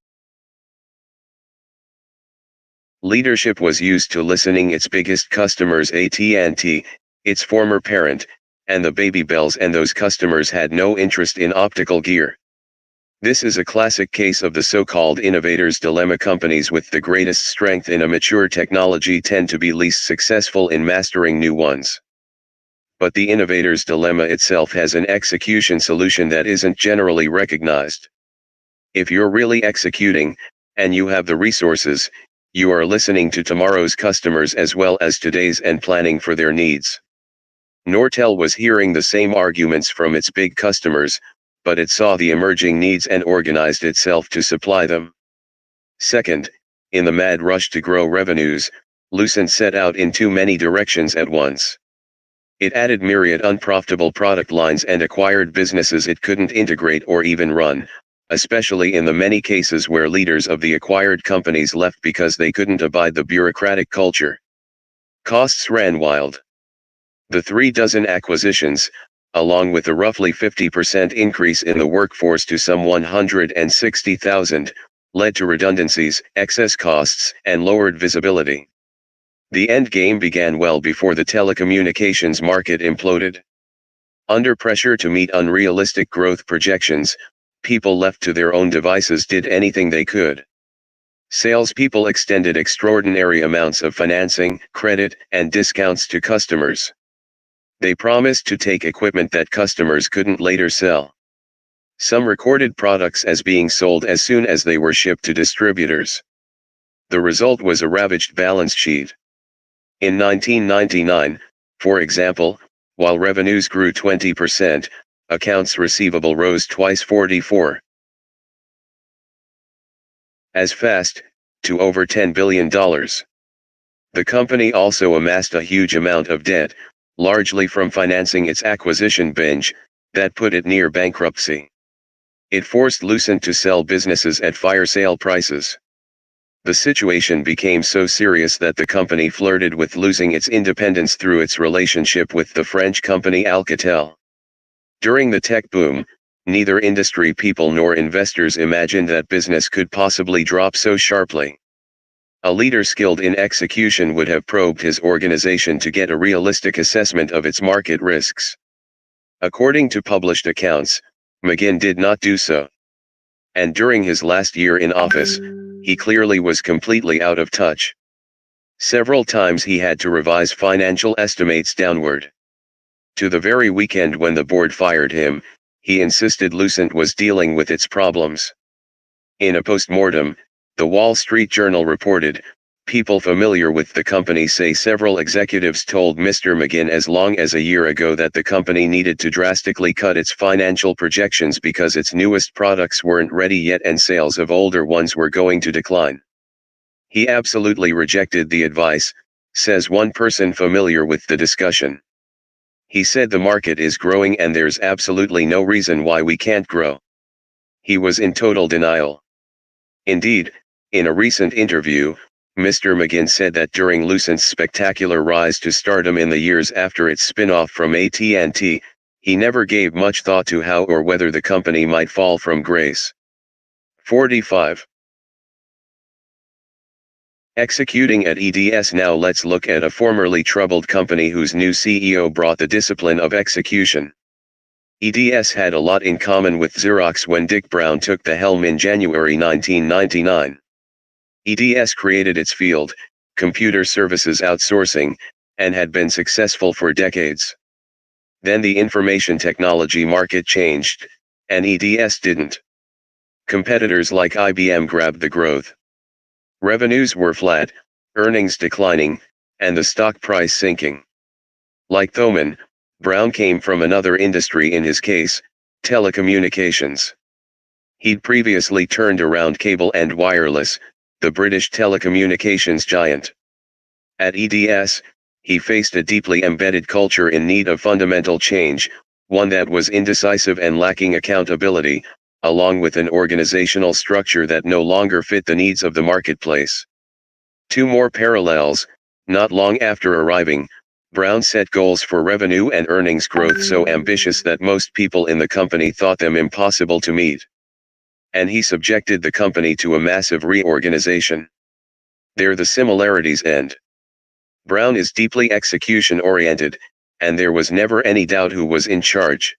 leadership was used to listening its biggest customers, AT&T, its former parent, and the baby bells, and those customers had no interest in optical gear. This is a classic case of the so-called innovator's dilemma. Companies with the greatest strength in a mature technology tend to be least successful in mastering new ones. But the innovator's dilemma itself has an execution solution that isn't generally recognized. If you're really executing, and you have the resources, you are listening to tomorrow's customers as well as today's and planning for their needs. Nortel was hearing the same arguments from its big customers, but it saw the emerging needs and organized itself to supply them. Second, in the mad rush to grow revenues, Lucent set out in too many directions at once. It added myriad unprofitable product lines and acquired businesses it couldn't integrate or even run, especially in the many cases where leaders of the acquired companies left because they couldn't abide the bureaucratic culture. Costs ran wild. The 36 acquisitions, along with a roughly 50% increase in the workforce to some 160,000, led to redundancies, excess costs, and lowered visibility. The end game began well before the telecommunications market imploded. Under pressure to meet unrealistic growth projections, people left to their own devices did anything they could. Salespeople extended extraordinary amounts of financing, credit, and discounts to customers. They promised to take equipment that customers couldn't later sell. Some recorded products as being sold as soon as they were shipped to distributors. The result was a ravaged balance sheet. In 1999, for example, while revenues grew 20%, accounts receivable rose twice 44 as fast, to over $10 billion. The company also amassed a huge amount of debt, largely from financing its acquisition binge, that put it near bankruptcy. It forced Lucent to sell businesses at fire sale prices. The situation became so serious that the company flirted with losing its independence through its relationship with the French company Alcatel. During the tech boom, neither industry people nor investors imagined that business could possibly drop so sharply. A leader skilled in execution would have probed his organization to get a realistic assessment of its market risks. According to published accounts, McGinn did not do so. And during his last year in office, he clearly was completely out of touch. Several times he had to revise financial estimates downward. To the very weekend when the board fired him, he insisted Lucent was dealing with its problems. In a postmortem, the Wall Street Journal reported, people familiar with the company say several executives told Mr. McGinn as long as a year ago that the company needed to drastically cut its financial projections because its newest products weren't ready yet and sales of older ones were going to decline. He absolutely rejected the advice, says one person familiar with the discussion. He said the market is growing and there's absolutely no reason why we can't grow. He was in total denial. Indeed, in a recent interview, Mr. McGinn said that during Lucent's spectacular rise to stardom in the years after its spin-off from AT&T, he never gave much thought to how or whether the company might fall from grace. 45. Executing at EDS. Now let's look at a formerly troubled company whose new CEO brought the discipline of execution. EDS had a lot in common with Xerox when Dick Brown took the helm in January 1999. EDS created its field, computer services outsourcing, and had been successful for decades. Then the information technology market changed, and EDS didn't. Competitors like IBM grabbed the growth. Revenues were flat, earnings declining, and the stock price sinking. Like Thoman, Brown came from another industry, in his case, telecommunications. He'd previously turned around Cable and Wireless, the British telecommunications giant. At EDS, he faced a deeply embedded culture in need of fundamental change, one that was indecisive and lacking accountability, along with an organizational structure that no longer fit the needs of the marketplace. Two more parallels. Not long after arriving, Brown set goals for revenue and earnings growth so ambitious that most people in the company thought them impossible to meet. And he subjected the company to a massive reorganization. There the similarities end. Brown is deeply execution-oriented, and there was never any doubt who was in charge.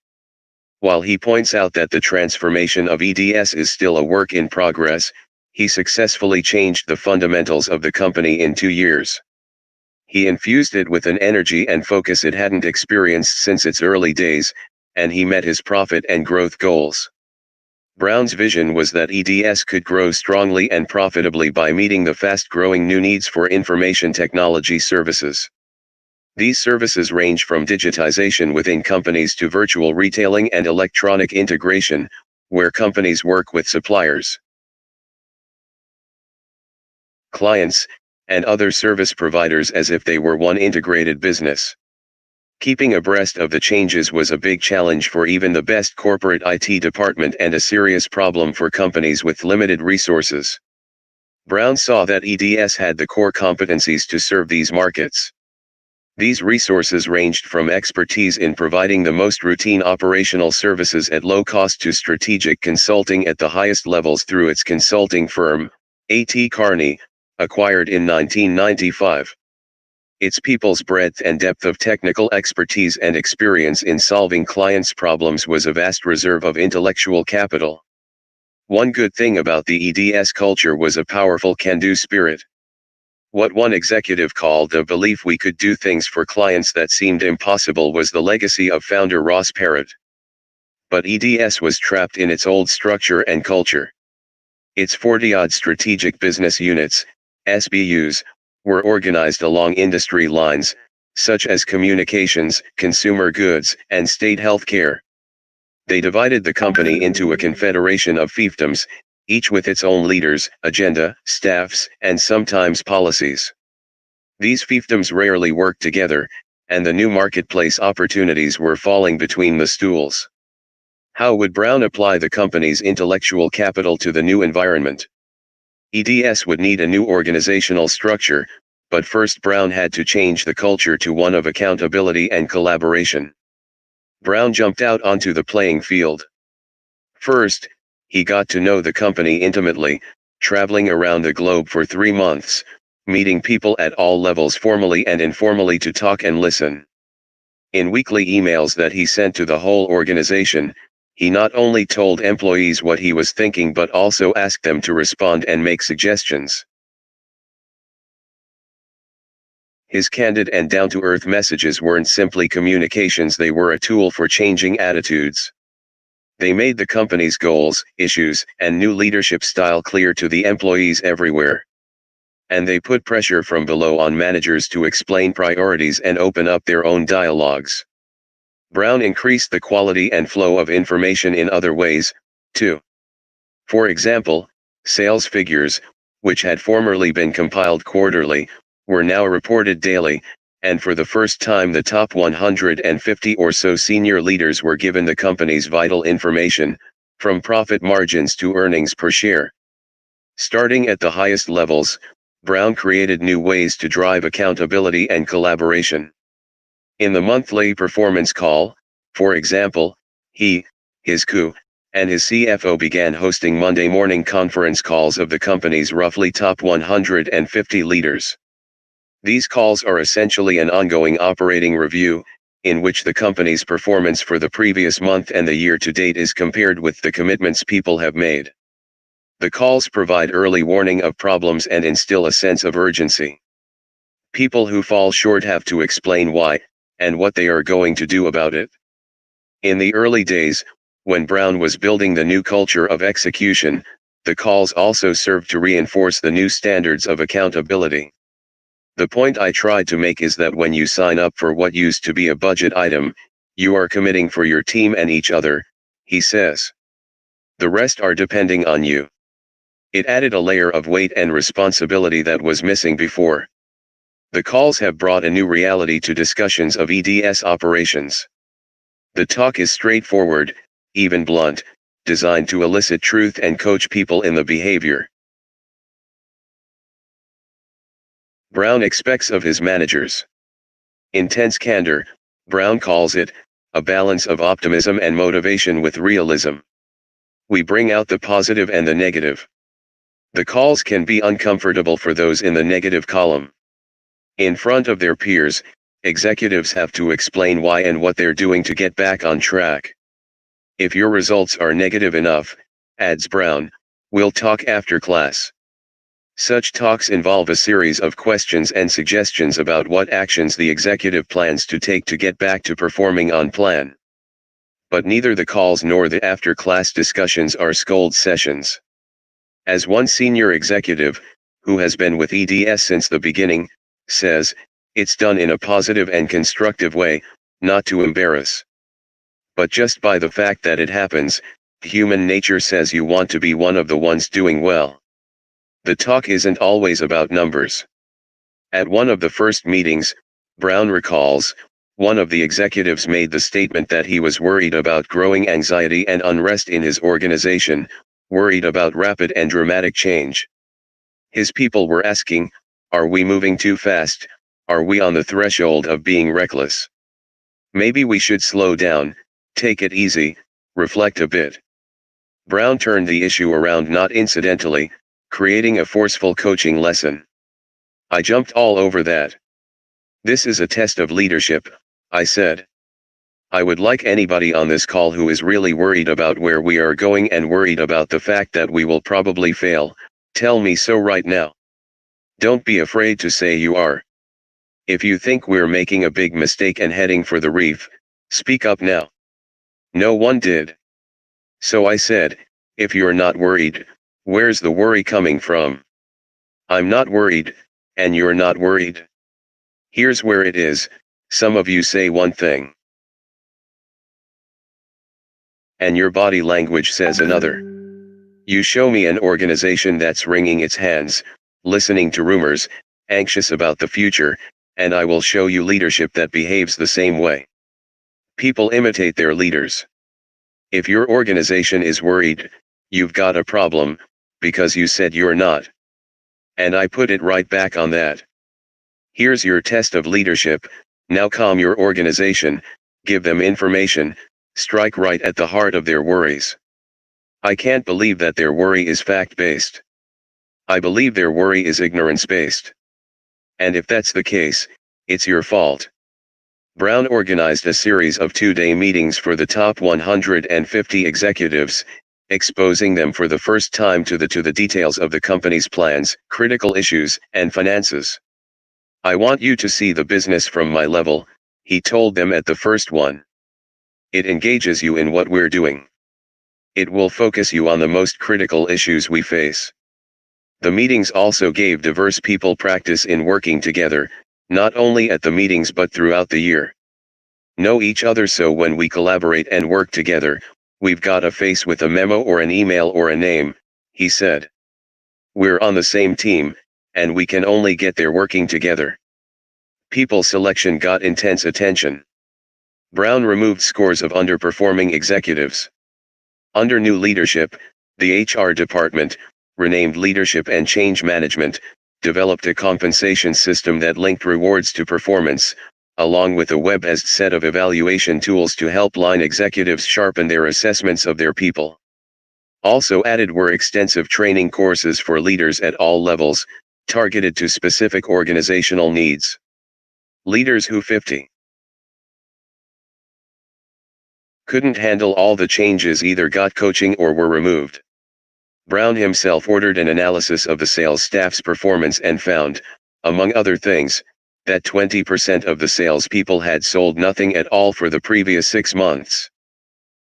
While he points out that the transformation of EDS is still a work in progress, he successfully changed the fundamentals of the company in 2 years. He infused it with an energy and focus it hadn't experienced since its early days, and he met his profit and growth goals. Brown's vision was that EDS could grow strongly and profitably by meeting the fast-growing new needs for information technology services. These services range from digitization within companies to virtual retailing and electronic integration, where companies work with suppliers, clients, and other service providers as if they were one integrated business. Keeping abreast of the changes was a big challenge for even the best corporate IT department and a serious problem for companies with limited resources. Brown saw that EDS had the core competencies to serve these markets. These resources ranged from expertise in providing the most routine operational services at low cost to strategic consulting at the highest levels through its consulting firm, A.T. Kearney, acquired in 1995. Its people's breadth and depth of technical expertise and experience in solving clients' problems was a vast reserve of intellectual capital. One good thing about the EDS culture was a powerful can-do spirit. What one executive called the belief we could do things for clients that seemed impossible was the legacy of founder Ross Perot. But EDS was trapped in its old structure and culture. Its 40-odd strategic business units, SBUs, were organized along industry lines, such as communications, consumer goods, and state health care. They divided the company into a confederation of fiefdoms, each with its own leaders, agenda, staffs, and sometimes policies. These fiefdoms rarely worked together, and the new marketplace opportunities were falling between the stools. How would Brown apply the company's intellectual capital to the new environment? EDS would need a new organizational structure, but first Brown had to change the culture to one of accountability and collaboration. Brown jumped out onto the playing field. First, he got to know the company intimately, traveling around the globe for 3 months, meeting people at all levels formally and informally to talk and listen. In weekly emails that he sent to the whole organization, he not only told employees what he was thinking but also asked them to respond and make suggestions. His candid and down-to-earth messages weren't simply communications, they were a tool for changing attitudes. They made the company's goals, issues, and new leadership style clear to the employees everywhere. And they put pressure from below on managers to explain priorities and open up their own dialogues. Brown increased the quality and flow of information in other ways, too. For example, sales figures, which had formerly been compiled quarterly, were now reported daily, and for the first time the top 150 or so senior leaders were given the company's vital information, from profit margins to earnings per share. Starting at the highest levels, Brown created new ways to drive accountability and collaboration. In the monthly performance call, for example, he, his COO, and his CFO began hosting Monday morning conference calls of the company's roughly top 150 leaders. These calls are essentially an ongoing operating review, in which the company's performance for the previous month and the year to date is compared with the commitments people have made. The calls provide early warning of problems and instill a sense of urgency. People who fall short have to explain why, and what they are going to do about it. In the early days, when Brown was building the new culture of execution, the calls also served to reinforce the new standards of accountability. The point I tried to make is that when you sign up for what used to be a budget item, you are committing for your team and each other, he says. The rest are depending on you. It added a layer of weight and responsibility that was missing before. The calls have brought a new reality to discussions of EDS operations. The talk is straightforward, even blunt, designed to elicit truth and coach people in the behavior Brown expects of his managers. Intense candor, Brown calls it, a balance of optimism and motivation with realism. We bring out the positive and the negative. The calls can be uncomfortable for those in the negative column. In front of their peers, executives have to explain why and what they're doing to get back on track. If your results are negative enough, adds Brown, we'll talk after class. Such talks involve a series of questions and suggestions about what actions the executive plans to take to get back to performing on plan. But neither the calls nor the after-class discussions are scold sessions. As one senior executive, who has been with EDS since the beginning, says, it's done in a positive and constructive way, not to embarrass. But just by the fact that it happens, human nature says you want to be one of the ones doing well. The talk isn't always about numbers. At one of the first meetings, Brown recalls, one of the executives made the statement that he was worried about growing anxiety and unrest in his organization, worried about rapid and dramatic change. His people were asking, are we moving too fast? Are we on the threshold of being reckless? Maybe we should slow down, take it easy, reflect a bit. Brown turned the issue around not incidentally, creating a forceful coaching lesson. I jumped all over that. This is a test of leadership, I said. I would like anybody on this call who is really worried about where we are going and worried about the fact that we will probably fail, tell me so right now. Don't be afraid to say you are. If you think we're making a big mistake and heading for the reef, speak up now. No one did. So I said, if you're not worried, where's the worry coming from? I'm not worried, and you're not worried. Here's where it is, some of you say one thing, and your body language says another. You show me an organization that's wringing its hands, listening to rumors, anxious about the future, and I will show you leadership that behaves the same way. People imitate their leaders. If your organization is worried, you've got a problem, because you said you're not. And I put it right back on that. Here's your test of leadership, now calm your organization, give them information, strike right at the heart of their worries. I can't believe that their worry is fact-based. I believe their worry is ignorance-based. And if that's the case, it's your fault. Brown organized a series of two-day meetings for the top 150 executives, exposing them for the first time to the details of the company's plans, critical issues, and finances. I want you to see the business from my level, he told them at the first one. It engages you in what we're doing. It will focus you on the most critical issues we face. The meetings also gave diverse people practice in working together, not only at the meetings but throughout the year. Know each other so when we collaborate and work together, we've got a face with a memo or an email or a name, he said. We're on the same team, and we can only get there working together. People selection got intense attention. Brown removed scores of underperforming executives. Under new leadership, the HR department, renamed Leadership and Change Management, developed a compensation system that linked rewards to performance, along with a web-based set of evaluation tools to help line executives sharpen their assessments of their people. Also added were extensive training courses for leaders at all levels, targeted to specific organizational needs. Leaders who 50 couldn't handle all the changes either got coaching or were removed. Brown himself ordered an analysis of the sales staff's performance and found, among other things, that 20% of the salespeople had sold nothing at all for the previous 6 months.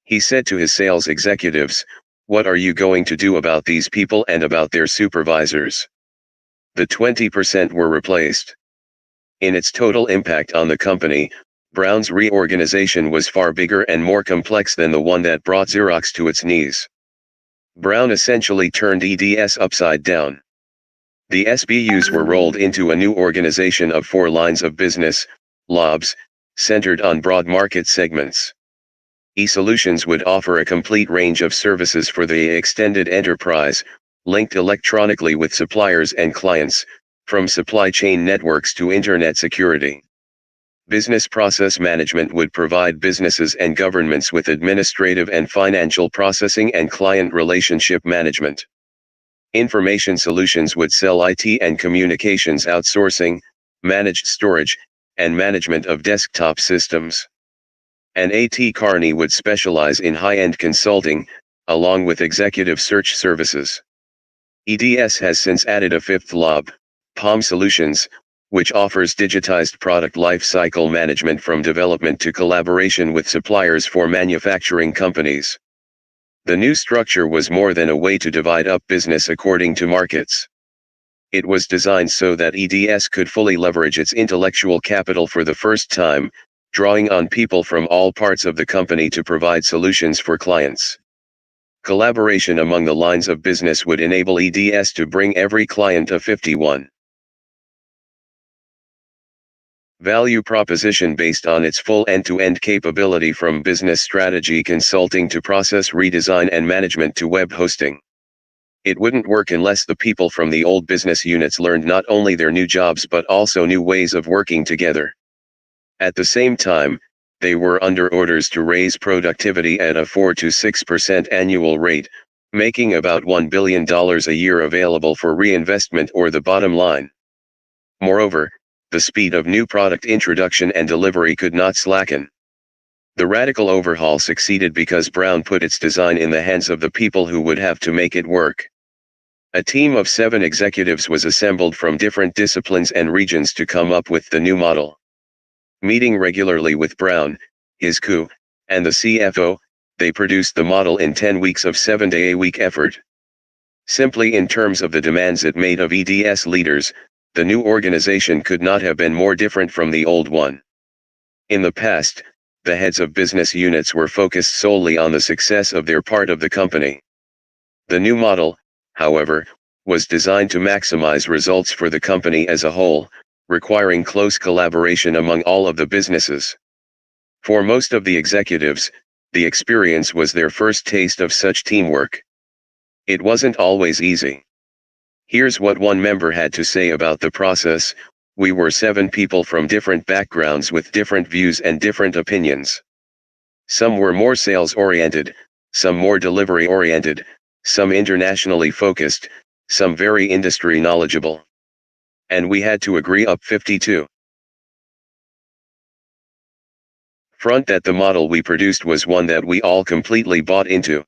He said to his sales executives, "What are you going to do about these people and about their supervisors?" The 20% were replaced. In its total impact on the company, Brown's reorganization was far bigger and more complex than the one that brought Xerox to its knees. Brown essentially turned EDS upside down. The SBUs were rolled into a new organization of 4 lines of business, LOBs, centered on broad market segments. eSolutions would offer a complete range of services for the extended enterprise, linked electronically with suppliers and clients, from supply chain networks to internet security. Business Process Management would provide businesses and governments with administrative and financial processing and client relationship management. Information Solutions would sell IT and communications outsourcing, managed storage, and management of desktop systems. And AT Kearney would specialize in high-end consulting, along with executive search services. EDS has since added a 5th LOB, POM Solutions, which offers digitized product lifecycle management from development to collaboration with suppliers for manufacturing companies. The new structure was more than a way to divide up business according to markets. It was designed so that EDS could fully leverage its intellectual capital for the first time, drawing on people from all parts of the company to provide solutions for clients. Collaboration among the lines of business would enable EDS to bring every client a 51 value proposition based on its full end-to-end capability from business strategy consulting to process redesign and management to web hosting. It wouldn't work unless the people from the old business units learned not only their new jobs but also new ways of working together. At the same time, they were under orders to raise productivity at a 4 to 6% annual rate, making about $1 billion a year available for reinvestment or the bottom line. Moreover, the speed of new product introduction and delivery could not slacken. The radical overhaul succeeded because Brown put its design in the hands of the people who would have to make it work. A team of 7 executives was assembled from different disciplines and regions to come up with the new model. Meeting regularly with Brown, his co, and the CFO, they produced the model in 10 weeks of 7-day-a-week effort. Simply in terms of the demands it made of EDS leaders, the new organization could not have been more different from the old one. In the past, the heads of business units were focused solely on the success of their part of the company. The new model, however, was designed to maximize results for the company as a whole, requiring close collaboration among all of the businesses. For most of the executives, the experience was their first taste of such teamwork. It wasn't always easy. Here's what one member had to say about the process: "We were 7 people from different backgrounds with different views and different opinions. Some were more sales-oriented, some more delivery-oriented, some internationally focused, some very industry knowledgeable. And we had to agree up 52 front that the model we produced was one that we all completely bought into.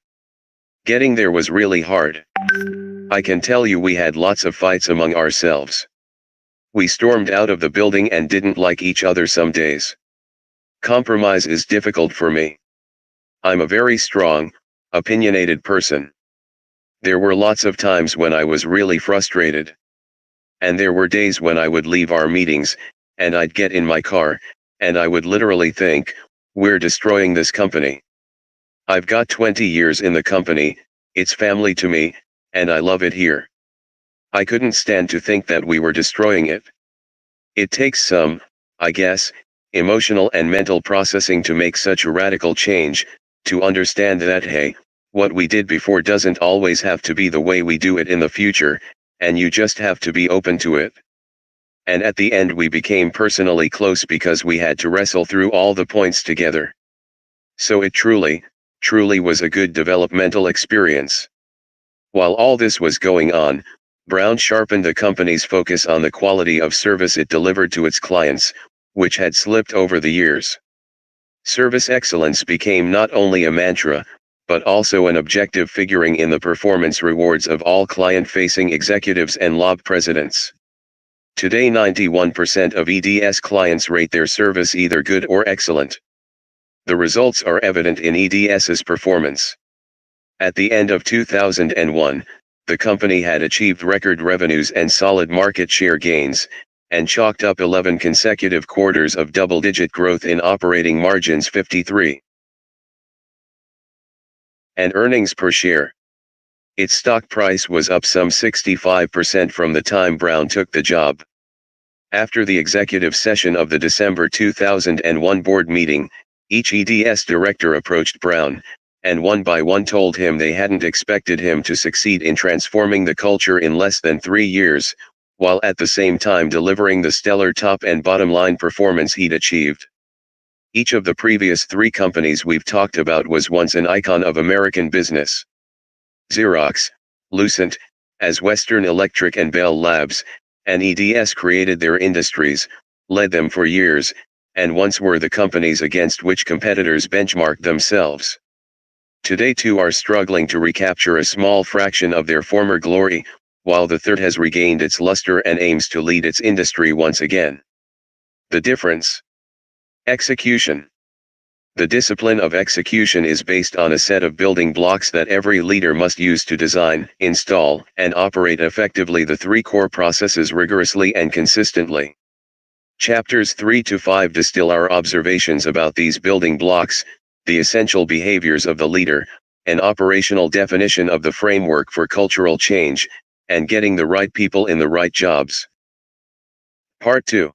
Getting there was really hard. I can tell you we had lots of fights among ourselves. We stormed out of the building and didn't like each other some days. Compromise is difficult for me. I'm a very strong, opinionated person. There were lots of times when I was really frustrated. And there were days when I would leave our meetings, and I'd get in my car, and I would literally think, we're destroying this company. I've got 20 years in the company, it's family to me, and I love it here. I couldn't stand to think that we were destroying it. It takes some, I guess, emotional and mental processing to make such a radical change, to understand that hey, What we did before doesn't always have to be the way we do it in the future, and you just have to be open to it. And at the end we became personally close because we had to wrestle through all the points together. So it truly was a good developmental experience. While all this was going on, Brown sharpened the company's focus on the quality of service it delivered to its clients, which had slipped over the years. Service excellence became not only a mantra, but also an objective figuring in the performance rewards of all client-facing executives and lab presidents. Today 91% of EDS clients rate their service either good or excellent. The results are evident in EDS's performance. At the end of 2001, the company had achieved record revenues and solid market share gains, and chalked up 11 consecutive quarters of double-digit growth in operating margins 53. And earnings per share. Its stock price was up some 65% from the time Brown took the job. After the executive session of the December 2001 board meeting, each EDS director approached Brown, and one by one told him they hadn't expected him to succeed in transforming the culture in less than 3 years, while at the same time delivering the stellar top and bottom line performance he'd achieved. Each of the previous 3 companies we've talked about was once an icon of American business. Xerox, Lucent, as Western Electric and Bell Labs, and EDS created their industries, led them for years, and once were the companies against which competitors benchmarked themselves. Today 2 are struggling to recapture a small fraction of their former glory, while the third has regained its luster and aims to lead its industry once again. The difference? Execution. The discipline of execution is based on a set of building blocks that every leader must use to design, install, and operate effectively the 3 core processes rigorously and consistently. Chapters 3 to 5 distill our observations about these building blocks, the essential behaviors of the leader, an operational definition of the framework for cultural change, and getting the right people in the right jobs. Part 2.